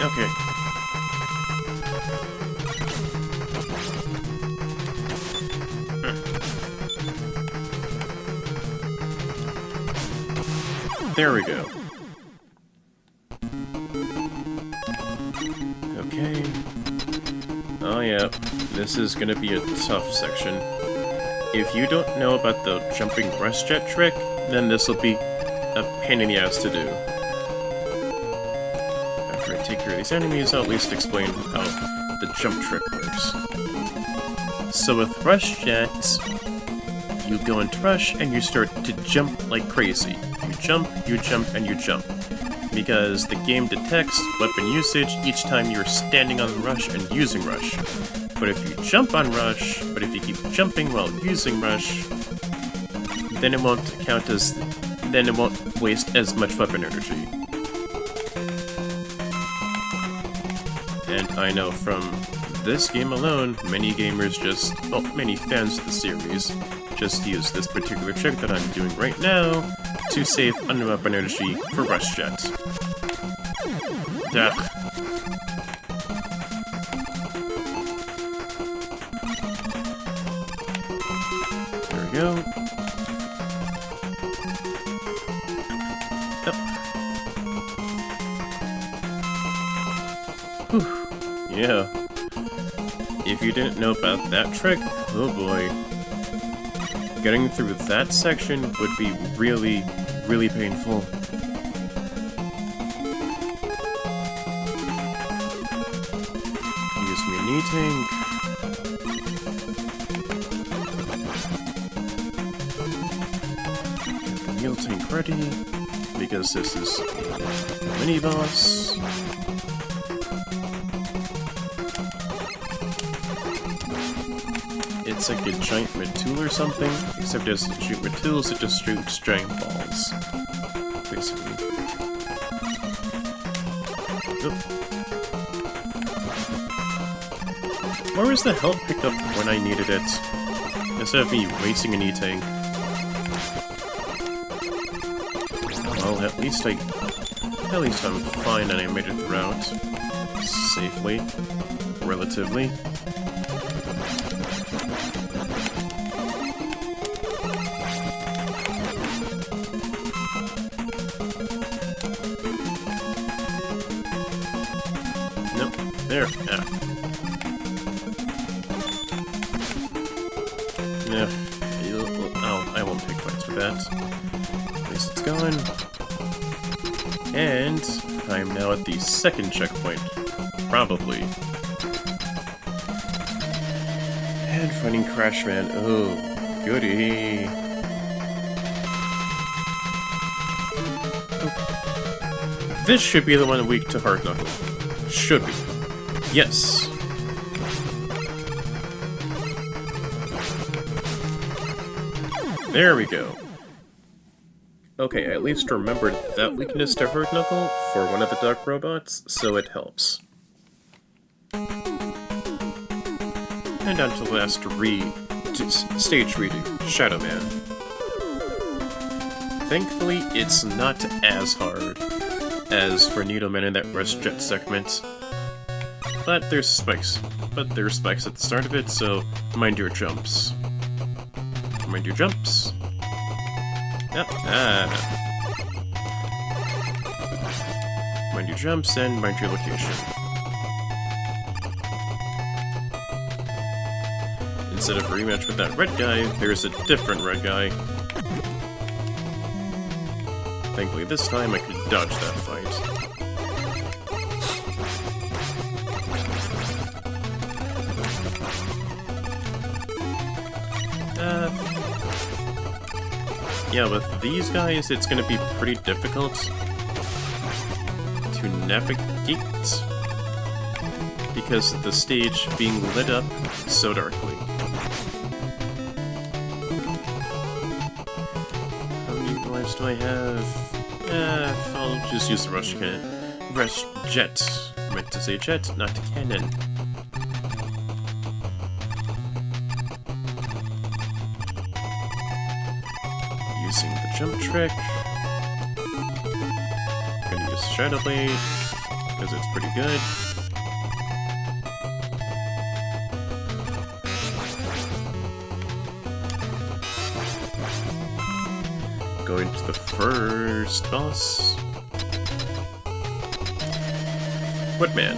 Okay. There we go. Okay. Oh yeah, this is gonna be a tough section. If you don't know about the jumping rush jet trick, then this will be a pain in the ass to do. Take care of these enemies, I'll at least explain how the jump trick works. So with Rush Jets, you go into Rush and you start to jump like crazy. You jump, and you jump. Because the game detects weapon usage each time you're standing on Rush and using Rush. But if you jump on Rush, but if you keep jumping while using Rush, then it won't count as... then it won't waste as much weapon energy. And I know from this game alone, many gamers just, well, many fans of the series, just use this particular trick that I'm doing right now to save unweapon energy for Rush Jet. Duh. There we go. Whew. Yeah. If you didn't know about that trick, oh boy. Getting through that section would be really, really painful. Use me an E-Tank. Get the Meal Tank ready, because this is a mini-boss. It's like a giant Matul or something, except it doesn't shoot Matuls, it just shoots giant balls. Basically. Oop. Where was the health pickup when I needed it? Instead of me wasting an E-Tank. Well, at least I'm fine and I made it throughout. Safely. Relatively. There. Ah. Yeah. Oh, I won't pick fights for that. At least it's going. And I'm now at the second checkpoint. Probably. And finding Crashman. Oh, goody. Oh. This should be the one weak to Hard Knuckle. Should be. Yes. There we go. Okay, I at least remembered that weakness to Hard Knuckle for one of the duck robots, so it helps. And on to the last stage redo, Shadow Man. Thankfully, it's not as hard as for Needleman in that Rush Jet segment. But there's spikes. But there's spikes at the start of it, so mind your jumps. Mind your jumps. Yep. Mind your jumps and mind your location. Instead of a rematch with that red guy, there's a different red guy. Thankfully this time I could dodge that fight. Yeah, with these guys, it's gonna be pretty difficult to navigate because of the stage being lit up so darkly. How many lives do I have? I'll just use the Rush Jet. I meant to say jet, not cannon. Using the jump trick. I'm gonna use Shadow Blade, because it's pretty good. Going to the first boss. Woodman.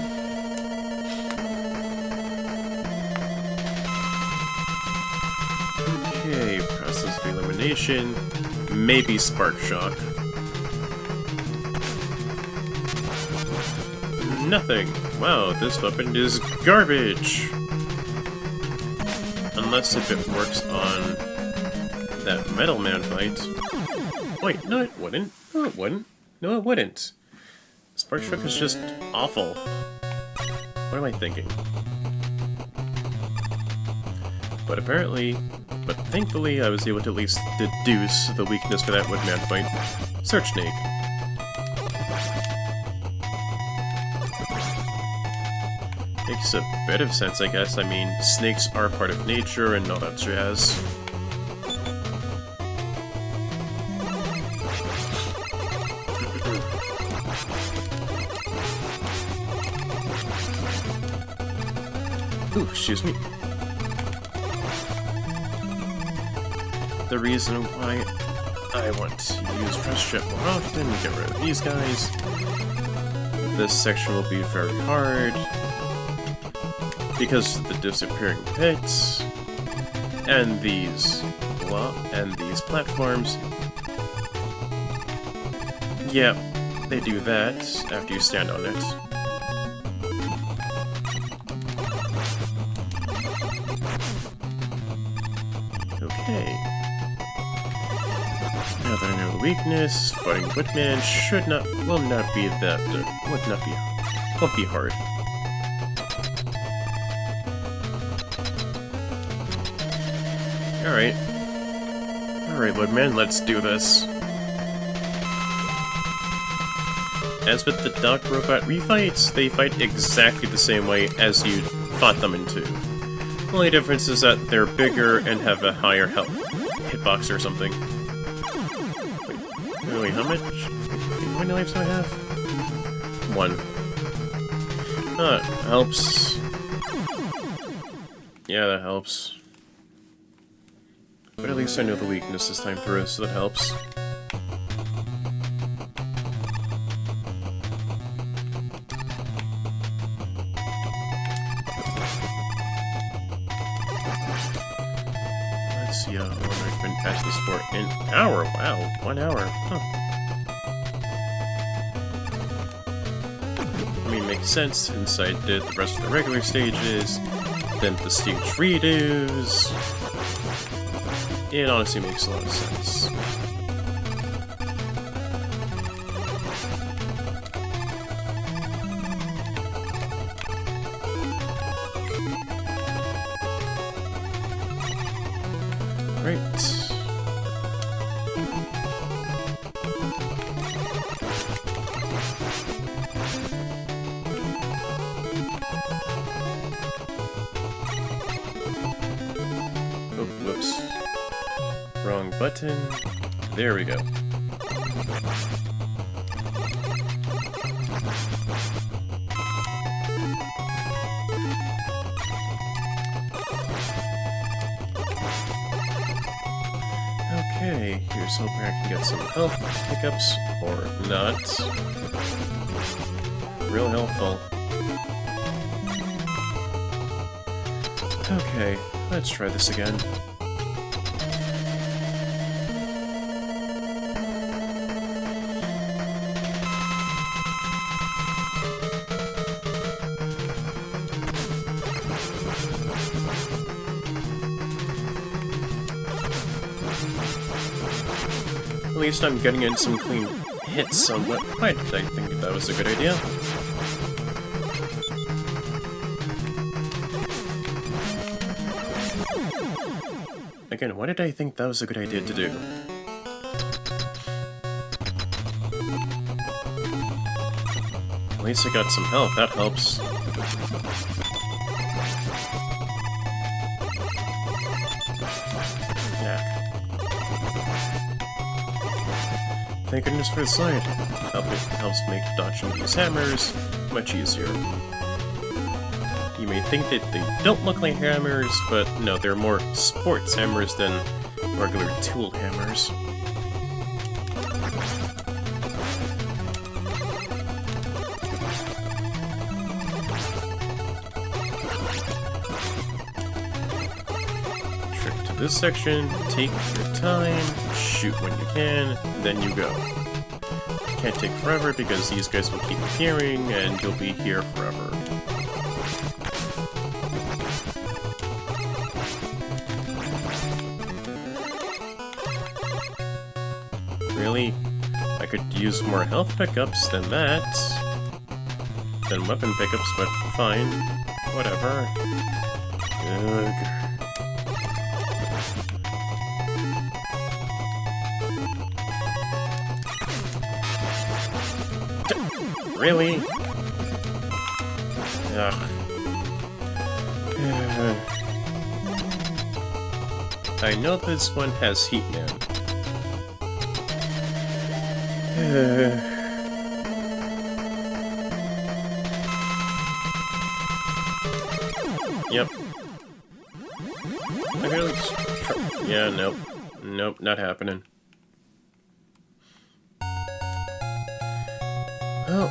Okay, process of elimination. Maybe Spark Shock. Nothing. Wow, this weapon is garbage. Unless if it works on that Metal Man fight. Wait, no it wouldn't. No it wouldn't. No it wouldn't. Spark Shock is just awful. What am I thinking? But thankfully I was able to at least deduce the weakness for that Woodman fight. Search Snake. Makes a bit of sense, I guess. I mean, snakes are part of nature and all that jazz. Ooh, excuse me. The reason why I want to use Rush Jet more often, get rid of these guys. This section will be very hard because of the disappearing pits and these platforms. Yeah, they do that after you stand on it. Okay. Now that I know the weakness, fighting Woodman won't be hard. Alright. Alright, Woodman, let's do this. As with the Doc Robot refights, they fight exactly the same way as you fought them in 2. The only difference is that they're bigger and have a higher hitbox or something. Wait, how much? How many lives do I have? 1. That helps. Yeah, that helps. But at least I know the weakness this time through, so that helps. see how long I've been at this for. An hour, wow, 1 hour, huh. I mean, makes sense since I did the rest of the regular stages, then the stage redos. It honestly makes a lot of sense. Right. Oh, whoops. Wrong button. There we go. Okay, here's hoping I can get some health pickups, or not. Real helpful. Okay, let's try this again. At least I'm getting in some clean hits on what I think that was a good idea. Again, why did I think that was a good idea to do? At least I got some health, that helps. Thank goodness for the slide. Helps make dodging these hammers much easier. You may think that they don't look like hammers, but no, they're more sports hammers than regular tool hammers. Trick to this section, take your time, shoot when you can, then you go. Can't take forever because these guys will keep appearing and you'll be here forever. Really? I could use more health pickups than that. Than weapon pickups, but fine. Whatever. Ugh. Really? Ugh. I know this one has Heat Man. Yep. Okay, let's try. Yeah, nope. Nope, not happening. Well,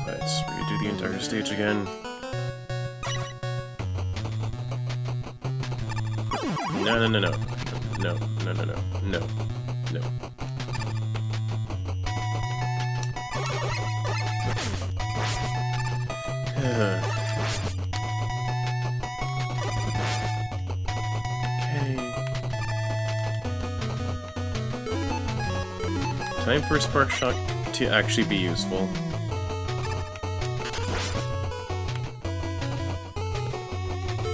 let's redo the entire stage again. No, no, no, no. No, no, no, no. No. No. Okay. Time for Spark Shock to actually be useful.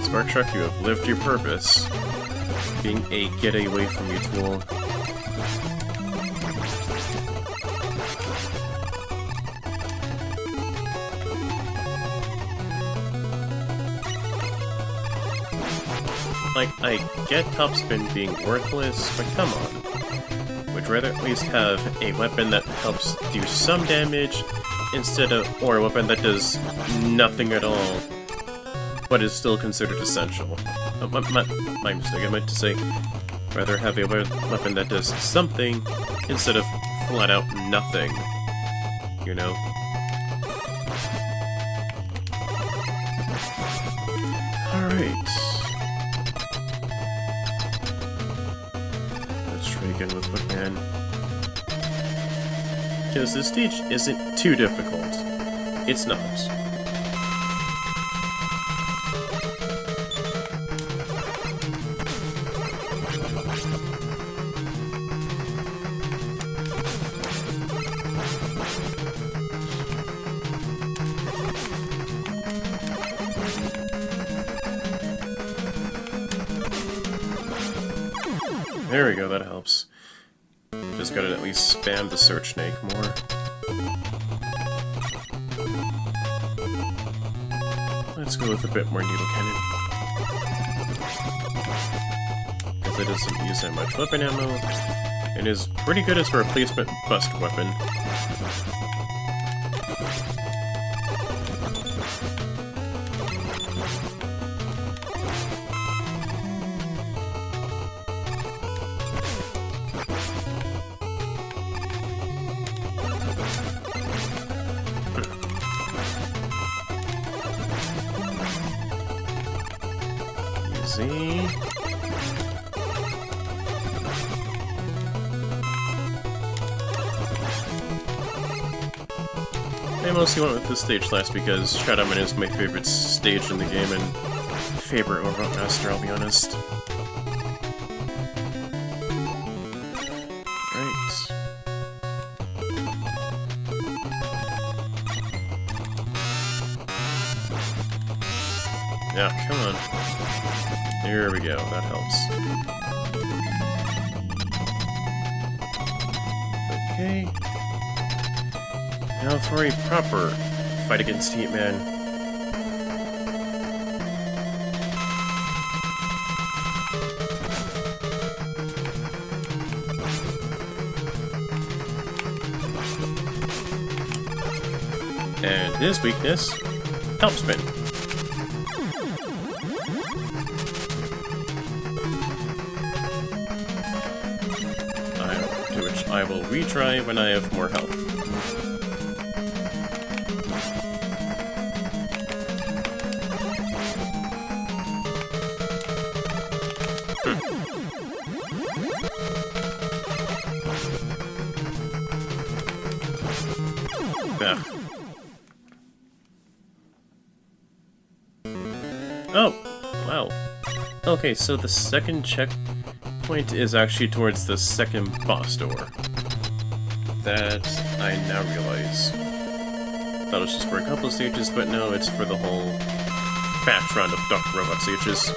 Spark Shock, you have lived your purpose, being a get-away from you tool. Like, I get Topspin being worthless, but come on. Would rather at least have a weapon that helps do some damage instead of, or a weapon that does nothing at all, but is still considered essential. My mistake, I meant to say, rather have a weapon that does something instead of flat out nothing, you know? Alright. begin with Whipman. Because this stage isn't too difficult. It's not. There we go, that helps. Just gotta at least spam the search snake more. Let's go with a bit more needle cannon. Because it doesn't use that much weapon ammo, and is pretty good as a replacement bust weapon. Easy. I mostly went with this stage last because Shadowman is my favorite stage in the game and favorite Overwhelm Master, I'll be honest. Right. Yeah, come on. There we go, that helps. Okay. Now for a proper fight against Heat Man. And his weakness, Help Spin. To which I will retry when I have more health. Oh, wow. Okay, so the second checkpoint is actually towards the second boss door. That I now realize. Thought it was just for a couple of stages, but no, it's for the whole batch round of Dr. Robot stages.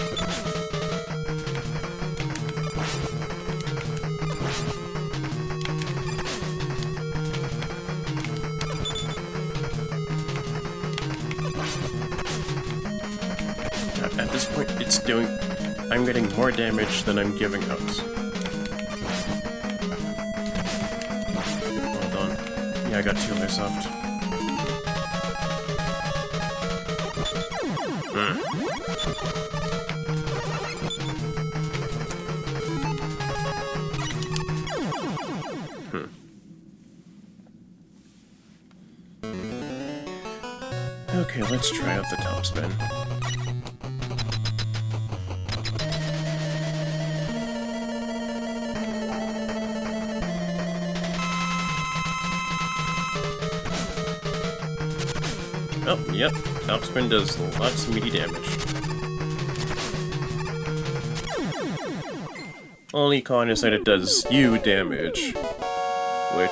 At this point, I'm getting more damage than I'm giving out. Hold on. Yeah, I got 2 lives left. Okay, let's try out the top spin. Oh, yep. Top spin does lots of meaty damage. Only con is that it does you damage. Which,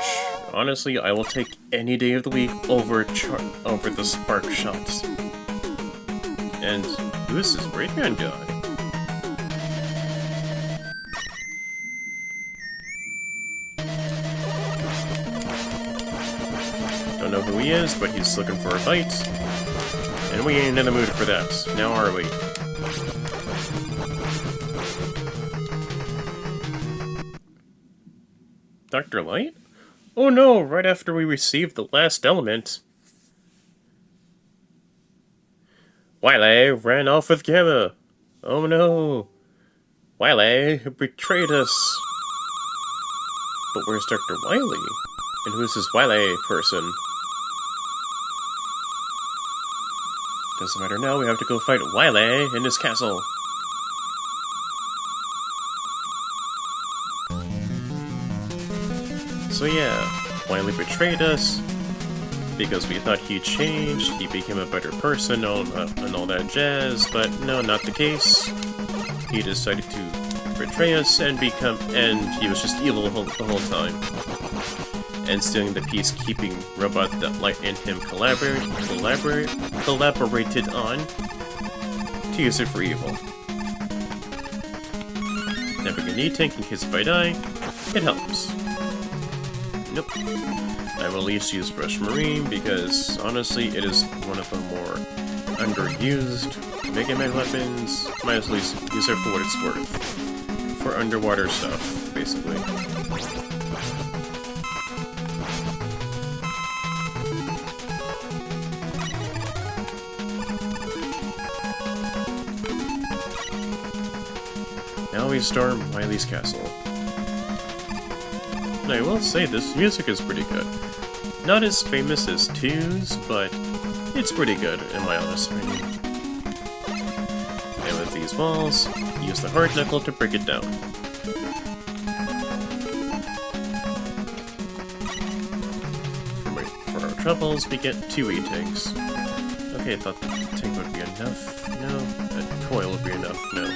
honestly, I will take any day of the week over the Spark Shots. And who's this Breakman guy? Don't know who he is, but he's looking for a fight. And we ain't in the mood for that. Now are we? Dr. Light? Oh no, right after we received the last element. Wily ran off with Gamma. Oh no. Wily betrayed us. But where's Dr. Wily? And who's this Wily person? Doesn't matter now, we have to go fight Wily in his castle. So yeah, Wily betrayed us because we thought he changed, he became a better person, and all that jazz, but no, not the case. He decided to betray us and he was just evil the whole time. And stealing the peacekeeping robot that Light and him collaborated on to use it for evil. Never gonna need tank in case if I die, it helps. Nope. I will at least use Brush Marine because, honestly, it is one of the more underused Mega Man weapons. Might as well use it for what it's worth. For underwater stuff, basically. Now we storm Wily's castle. And I will say, this music is pretty good. Not as famous as 2's, but it's pretty good, in my honest opinion. And with these walls, use the hard knuckle to break it down. For our troubles, we get 2 E-tanks. Okay, I thought the tank would be enough. No. That coil would be enough. No.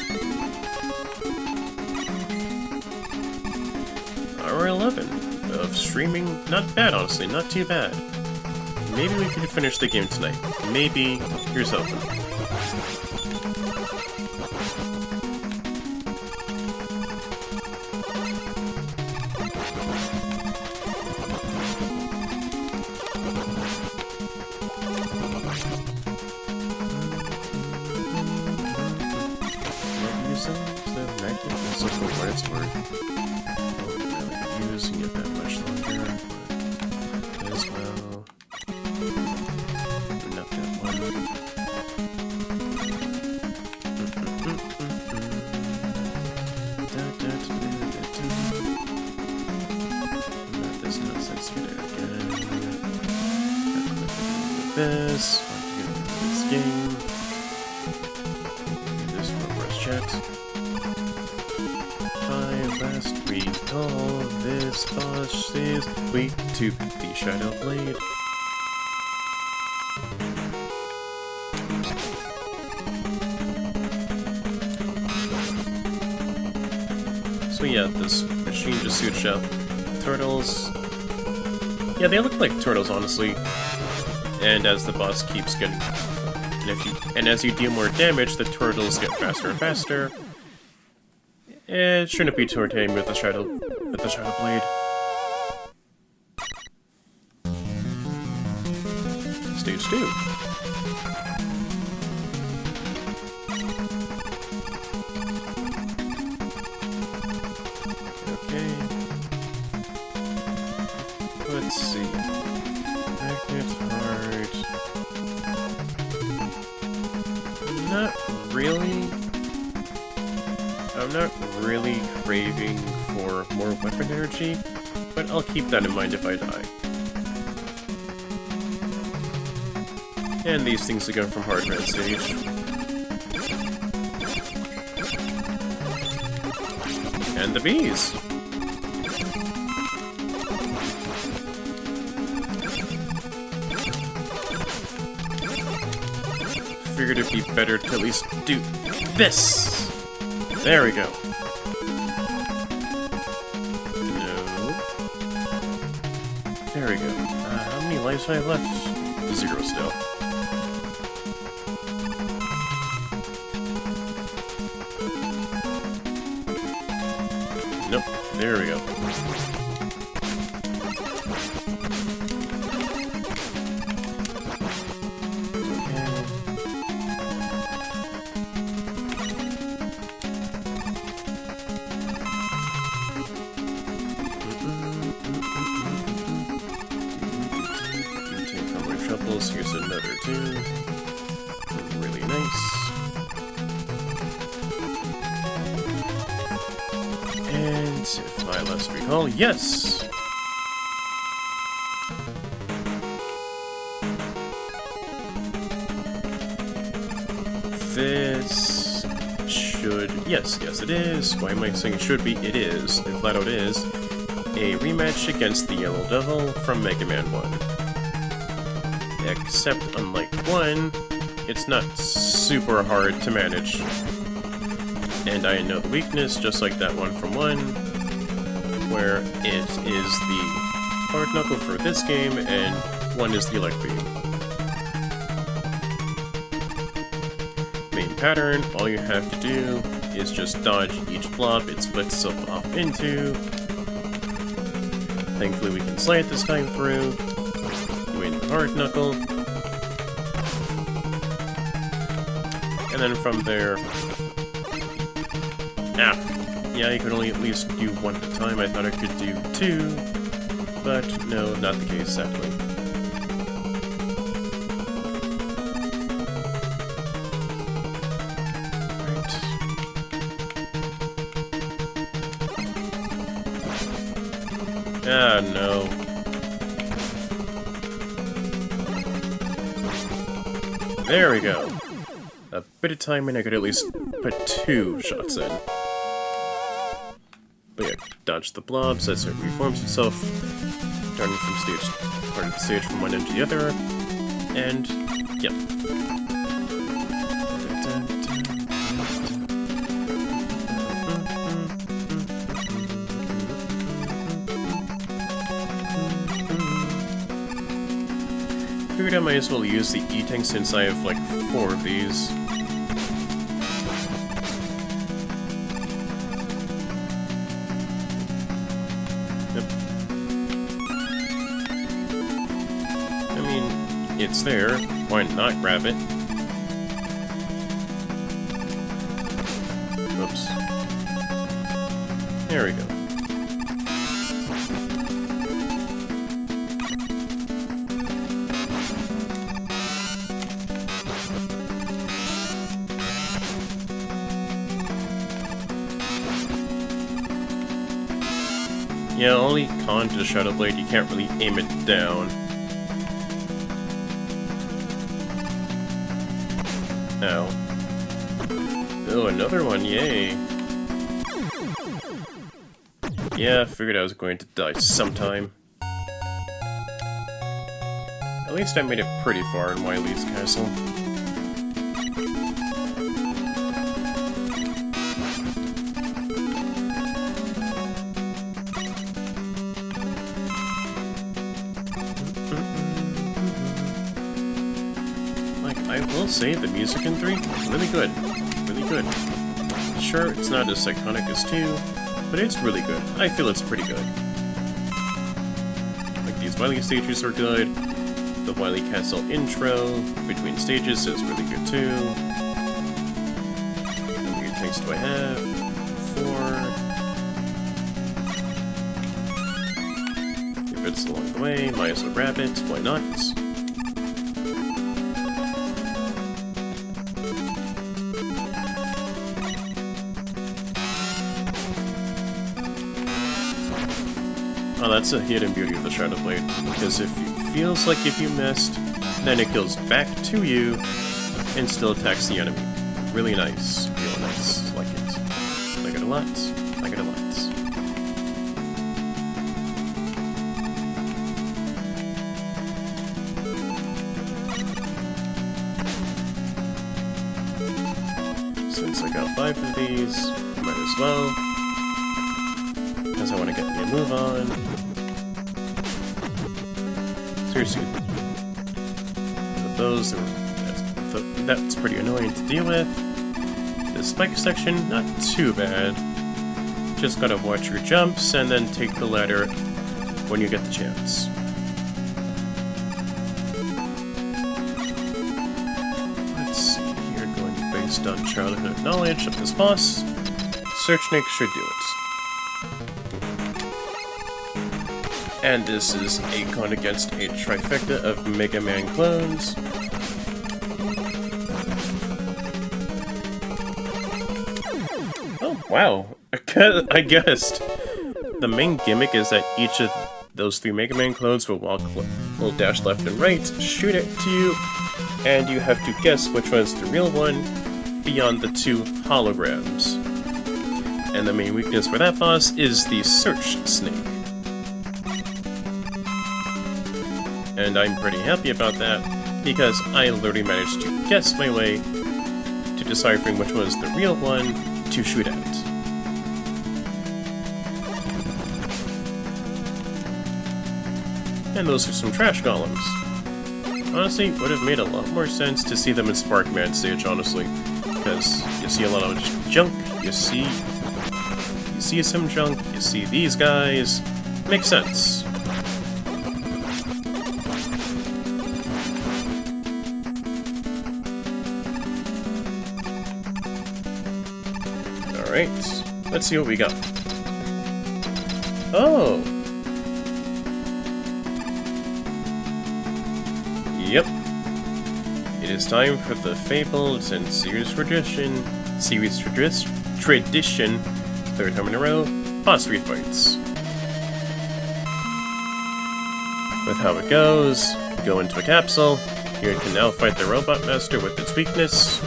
Hour 11 of streaming. Not bad, honestly. Not too bad. Maybe we could finish the game tonight. Maybe. Here's hoping. So for what it's worth, I won't really be using it that much longer, but as well. Not that one. Not this nonsense here again. This. Want to get into this game. Do this for Brush Chat. Last week, all this boss is weak to the Shadow Blade. So yeah, this machine just suits up turtles. Yeah, they look like turtles, honestly. And as the boss keeps getting, and as you deal more damage, the turtles get faster and faster. It shouldn't be too irritating with the Shadow Blade. Stage 2. Okay. Let's see. Magnet Heart. Not really. I'm not really craving for more weapon energy, but I'll keep that in mind if I die. And these things again from Hard Red stage. And the bees! Figured it'd be better to at least do this! There we go. No. There we go. How many lives do I have left? 0 still. Nope. There we go. Here's another 2. Really nice. And if I last recall, yes! This should... Yes, it is. Why am I saying it should be? It is. It flat out is. a rematch against the Yellow Devil from Mega Man 1. Except, unlike 1, it's not super hard to manage. And I know the weakness, just like that one from 1, where it is the hard knuckle for this game, and 1 is the elect beam. Main pattern, all you have to do is just dodge each blob it splits itself off into. Thankfully we can slide this time through, doing the hard knuckle. And then from there... Ah! Yeah, you could only at least do 1 at a time. I thought I could do 2, but no, not the case, sadly. Ah, no. There we go. A bit of time and I could at least put 2 shots in. But yeah, dodge the blobs as it reforms itself, turning from part of the stage from one end to the other, and yep. Figured I might as well use the E-Tank since I have like 4 of these. Yep. I mean, it's there. Why not grab it? Oops. There we go. Yeah, only con to Shadow Blade, you can't really aim it down. Ow. Oh, another one, yay. Yeah, I figured I was going to die sometime. At least I made it pretty far in Wily's castle. I will say the music in 3, really good. Really good. Sure, it's not as iconic as 2, but it's really good. I feel it's pretty good. Like, these Wily stages are good. The Wily Castle intro between stages is really good too. How many tanks do I have? 4. If it's along the way, might as well grab it. Why not? Oh, that's a hidden beauty of the Shadow Blade, because if it feels like if you missed, then it goes back to you and still attacks the enemy. Really nice. Real nice. Like it. Like it a lot. Like it a lot. Since I got 5 of these, might as well. Because I want to get me a move on. Seriously. Those, that's pretty annoying to deal with. The spike section, not too bad. Just gotta watch your jumps and then take the ladder when you get the chance. Let's see here, going based on childhood knowledge of this boss, Search Snake should do it. And this is a con against a trifecta of Mega Man clones. Oh, wow. I guessed. The main gimmick is that each of those 3 Mega Man clones will dash left and right, shoot it to you, and you have to guess which one's the real one beyond the 2 holograms. And the main weakness for that boss is the Search Snake. And I'm pretty happy about that, because I literally managed to guess my way to deciphering which was the real one to shoot at. And those are some trash golems. Honestly, would have made a lot more sense to see them in Sparkman stage, honestly. Because you see a lot of junk, you see some junk, you see these guys. Makes sense. Alright, let's see what we got. Oh! Yep. It is time for the fabled and serious tradition, third time in a row, boss fights. With how it goes, you go into a capsule, you can now fight the Robot Master with its weakness,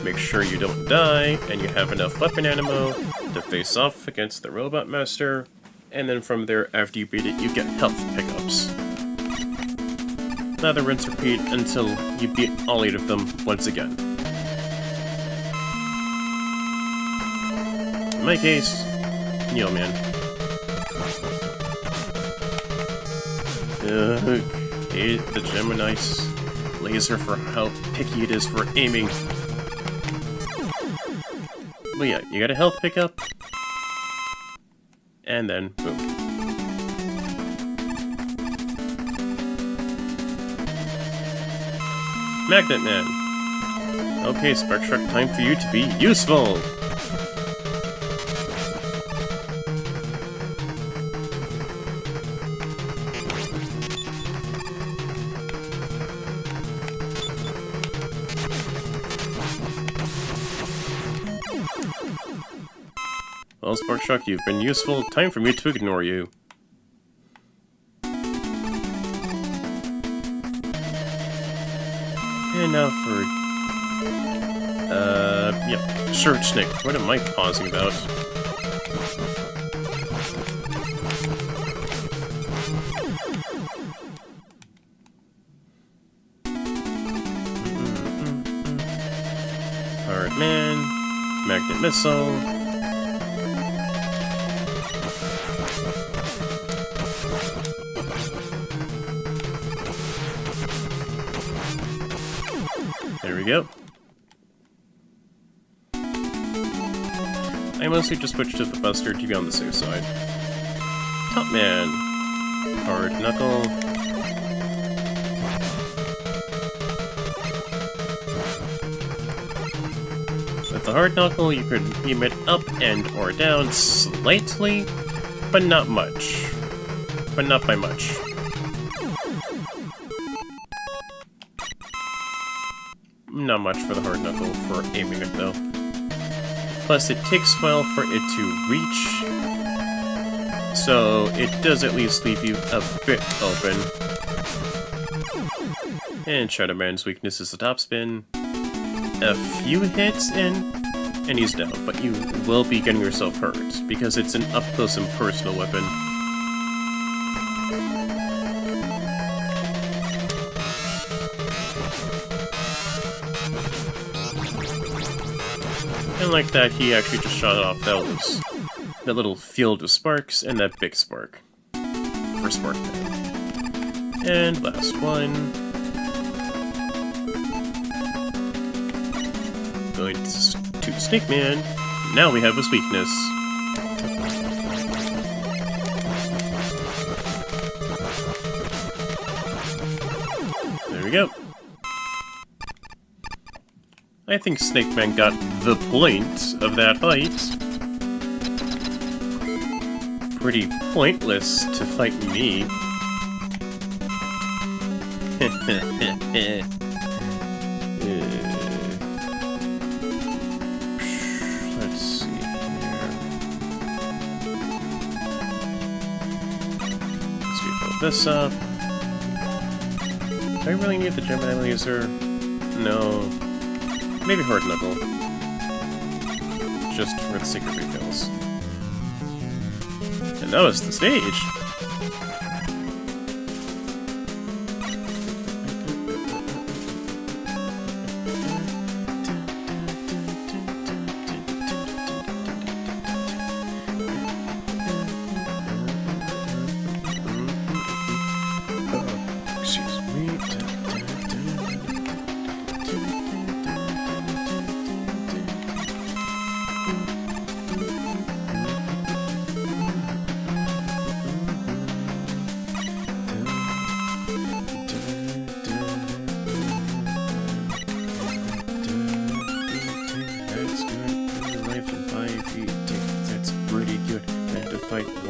make sure you don't die, and you have enough weapon ammo to face off against the Robot Master, and then from there, after you beat it, you get health pickups. Lather, rinse, repeat until you beat all 8 of them once again. In my case, Neo Man. Hate the Gemini's laser for how picky it is for aiming. But yeah, you got a health pickup, and then boom. Magnet Man. Okay, Sparkshock, time for you to be useful! Well, Sparkshock, you've been useful. Time for me to ignore you. And now for... yep. Surge Snake. What am I pausing about? Pirate Man. Magnet Missile. There we go. I mostly just switched to the Buster to be on the safe side. Top Man. Hard Knuckle. With the Hard Knuckle, you could beam it up and or down slightly, but not much. But not by much. Not much for the Hard Knuckle for aiming it, though. Plus, it takes a while for it to reach, so it does at least leave you a bit open. And Shadow Man's weakness is the top spin. A few hits in, and he's down, but you will be getting yourself hurt, because it's an up-close and personal weapon. And like that, he actually just shot off that little field of sparks and that big spark for Sparkman. And last one. Going to Snake Man. Now we have his weakness. There we go. I think Snake Man got the point of that fight. Pretty pointless to fight me. Let's see here. Let's refill this up. Do I really need the Gemini laser? No. Maybe Hard Knuckle. Just for the secret refills. And that was the stage!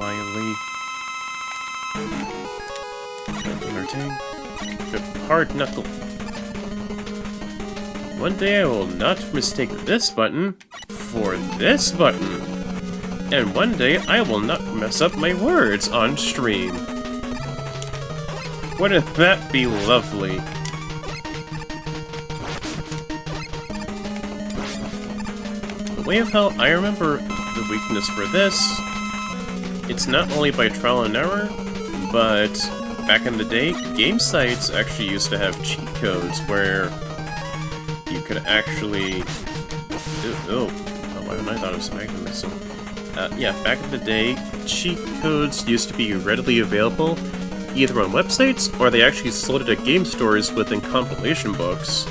Wily. Hard knuckle. One day I will not mistake this button for this button. And one day I will not mess up my words on stream. Wouldn't that be lovely? The way of how I remember the weakness for this, it's not only by trial and error, but back in the day, game sites actually used to have cheat codes where you could actually... why didn't I thought of some Magnum missile? Yeah, back in the day, cheat codes used to be readily available either on websites or they actually sold it at game stores within compilation books.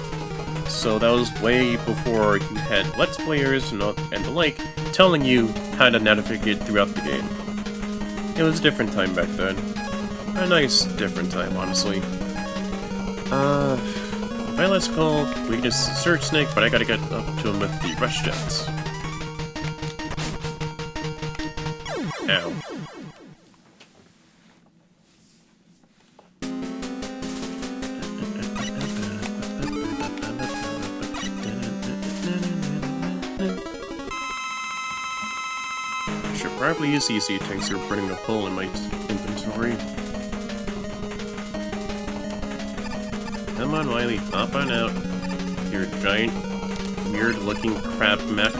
So that was way before you had Let's Players and the like telling you how to navigate throughout the game. It was a different time back then. A nice different time, honestly. My let's call weakness Surge Snake, but I gotta get up to him with the Rush Jets. Ow. Should probably use EC tanks or burning a hole in my inventory. Come on, Wily, hop on out. Your giant, weird-looking crab mech.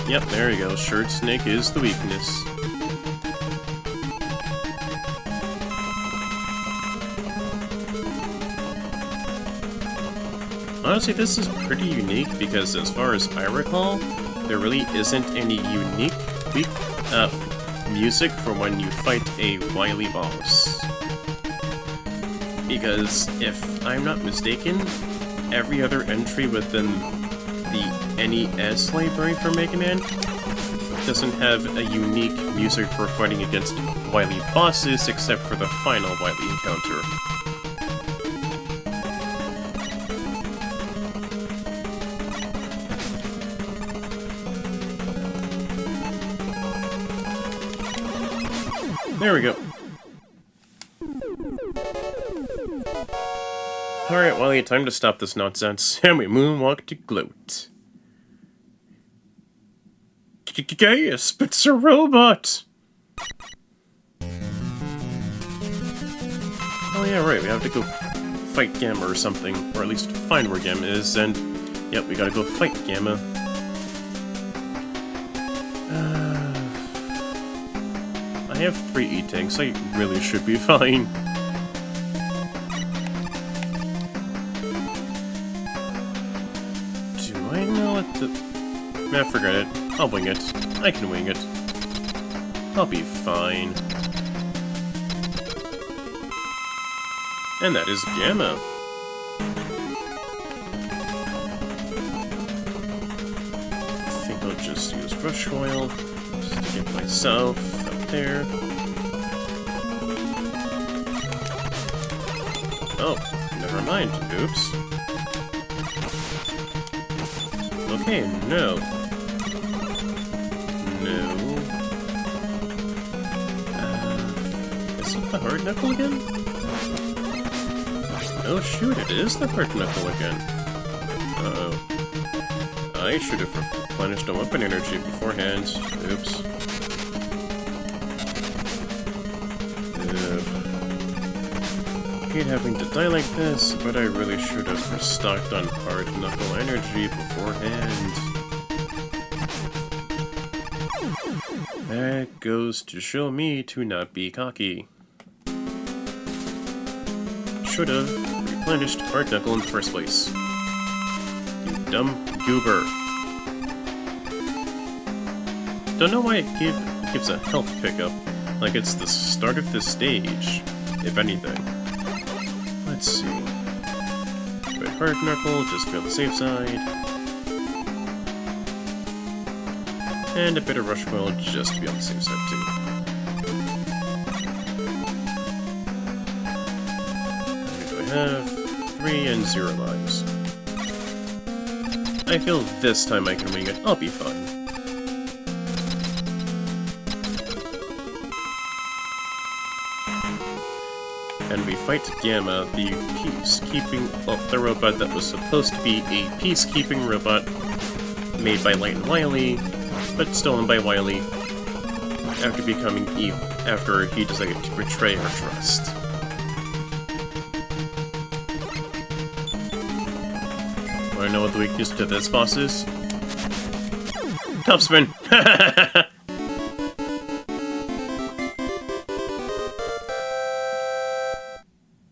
Yep, there you go. Surge Snake is the weakness. Honestly, this is pretty unique because as far as I recall, there really isn't any unique music for when you fight a Wily boss. Because if I'm not mistaken, every other entry within the NES library for Mega Man doesn't have a unique music for fighting against Wily bosses except for the final Wily encounter. There we go. Alright, Wily, time to stop this nonsense, and we moonwalk to Gloat. Gasp, it's a robot! Oh yeah, right, we have to go fight Gamma or something, or at least find where Gamma is, and yep, we gotta go fight Gamma. I have 3 E-tanks, I really should be fine. Do I know what the... Nah, forget it. I'll wing it. I can wing it. I'll be fine. And that is Gamma. I think I'll just use Rush Oil just to get myself up there. Oh, never mind. Oops. Okay, no. No. Is it the Hard Knuckle again? Oh shoot, it is the Hard Knuckle again. Uh-oh. I should have replenished the weapon energy beforehand. Oops. Hate having to die like this, but I really should have restocked on Hard Knuckle energy beforehand. That goes to show me to not be cocky. Should have replenished Hard Knuckle in the first place. You dumb goober. Don't know why it gives a health pickup, like it's the start of the stage, if anything. Let's see. But Hard Knuckle, just go to the safe side. And a bit of rush coil just to be on the same side too. What do I have? 3 and 0 lives. I feel this time I can wing it. I'll be fine. And we fight Gamma, the the robot that was supposed to be a peacekeeping robot made by Light and Wily, but stolen by Wily after becoming evil, after he decided to betray our trust. Wanna know what the weakness to this boss is? Topspin!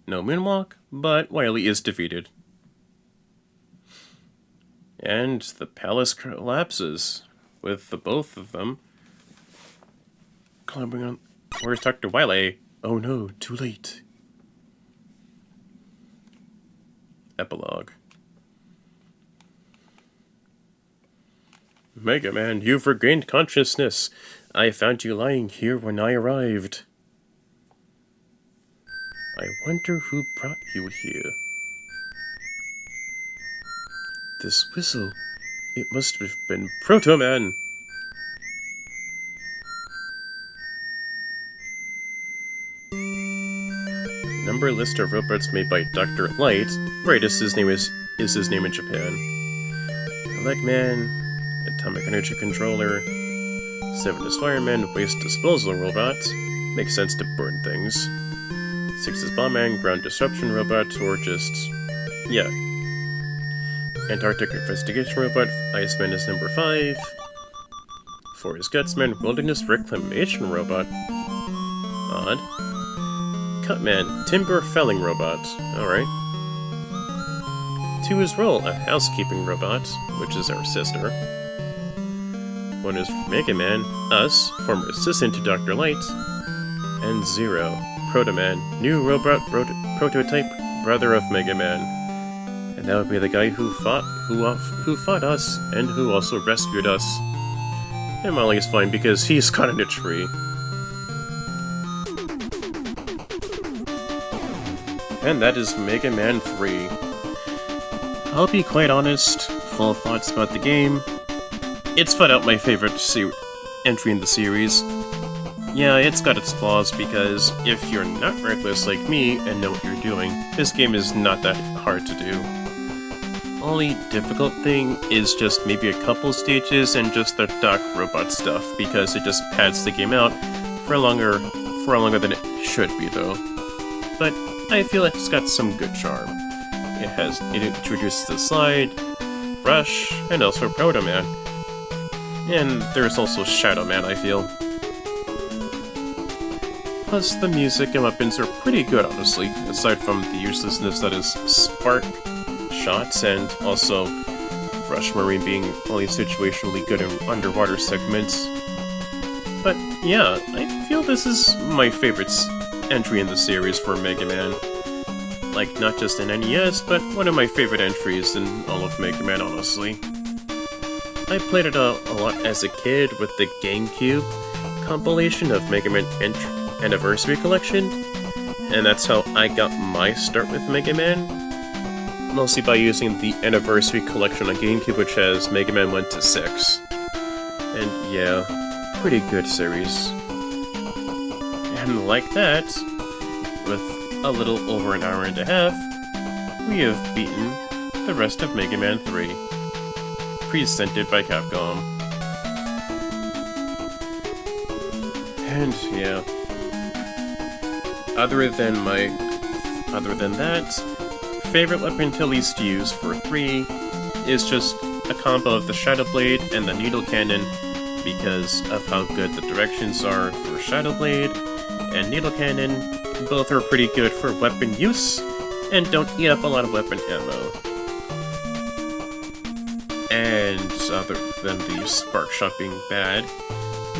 No moonwalk, but Wily is defeated. And the palace collapses with the both of them clambering on. Where's Dr. Wily? Oh no, too late. Epilogue. Mega Man, you've regained consciousness. I found you lying here when I arrived. I wonder who brought you here. This whistle, it must have been Proto Man. Number list of robots made by Dr. Light. Right, his name is his name in Japan. Elecman, Atomic Energy Controller, 7 is Fireman, Waste Disposal Robot. Makes sense to burn things. 6 is Bombman, Ground Disruption Robot, or just... yeah. Antarctic Investigation Robot, Iceman is number 5. 4 is Gutsman, Wilderness Reclamation Robot. Odd. Cutman, Timber Felling Robot. Alright. 2 is Roll, a housekeeping robot, which is our sister. 1 is Mega Man, us, former assistant to Dr. Light. And 0, Proto Man, new robot prototype, brother of Mega Man. And that would be the guy who fought us, and who also rescued us. And Molly is fine because he's caught in a tree. And that is Mega Man 3. I'll be quite honest, full thoughts about the game. It's flat out my favorite entry in the series. Yeah, it's got its flaws because if you're not reckless like me and know what you're doing, this game is not that hard to do. Only difficult thing is just maybe a couple stages and just the Doc Robot stuff, because it just pads the game out for longer than it should be though. But I feel it's got some good charm. It introduces the slide, Rush, and also Proto Man. And there's also Shadow Man, I feel. Plus, the music and weapons are pretty good, honestly, aside from the uselessness that is Spark shots, and also Rush Marine being only situationally good in underwater segments. But yeah, I feel this is my favorite entry in the series for Mega Man. Like, not just in NES, but one of my favorite entries in all of Mega Man, honestly. I played it a lot as a kid with the GameCube compilation of Mega Man Anniversary Collection, and that's how I got my start with Mega Man, mostly by using the Anniversary Collection on GameCube, which has Mega Man 1 to 6. And yeah, pretty good series. And like that, with a little over an hour and a half, we have beaten the rest of Mega Man 3, presented by Capcom. And yeah, other than that, favorite weapon to least use for 3 is just a combo of the Shadow Blade and the Needle Cannon, because of how good the directions are for Shadow Blade and Needle Cannon. Both are pretty good for weapon use, and don't eat up a lot of weapon ammo. And other than the Spark Shot being bad,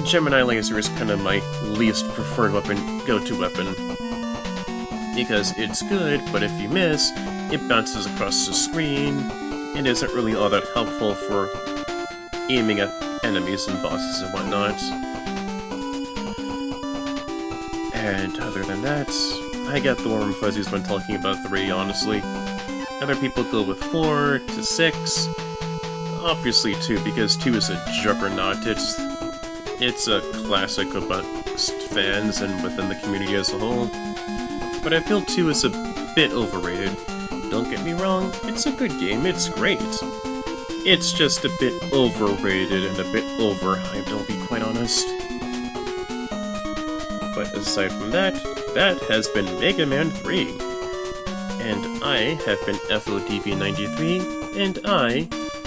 Gemini Laser is kind of my least preferred go-to weapon. Because it's good, but if you miss, it bounces across the screen, and isn't really all that helpful for aiming at enemies and bosses and whatnot. And other than that, I get the warm fuzzies when talking about 3, honestly. Other people go with 4 to 6. Obviously 2, because 2 is a juggernaut. It's a classic amongst fans and within the community as a whole. But I feel 2 is a bit overrated. Don't get me wrong, it's a good game, it's great. It's just a bit overrated and a bit overhyped, I'll be quite honest. But aside from that, that has been Mega Man 3. And I have been FODV93, and I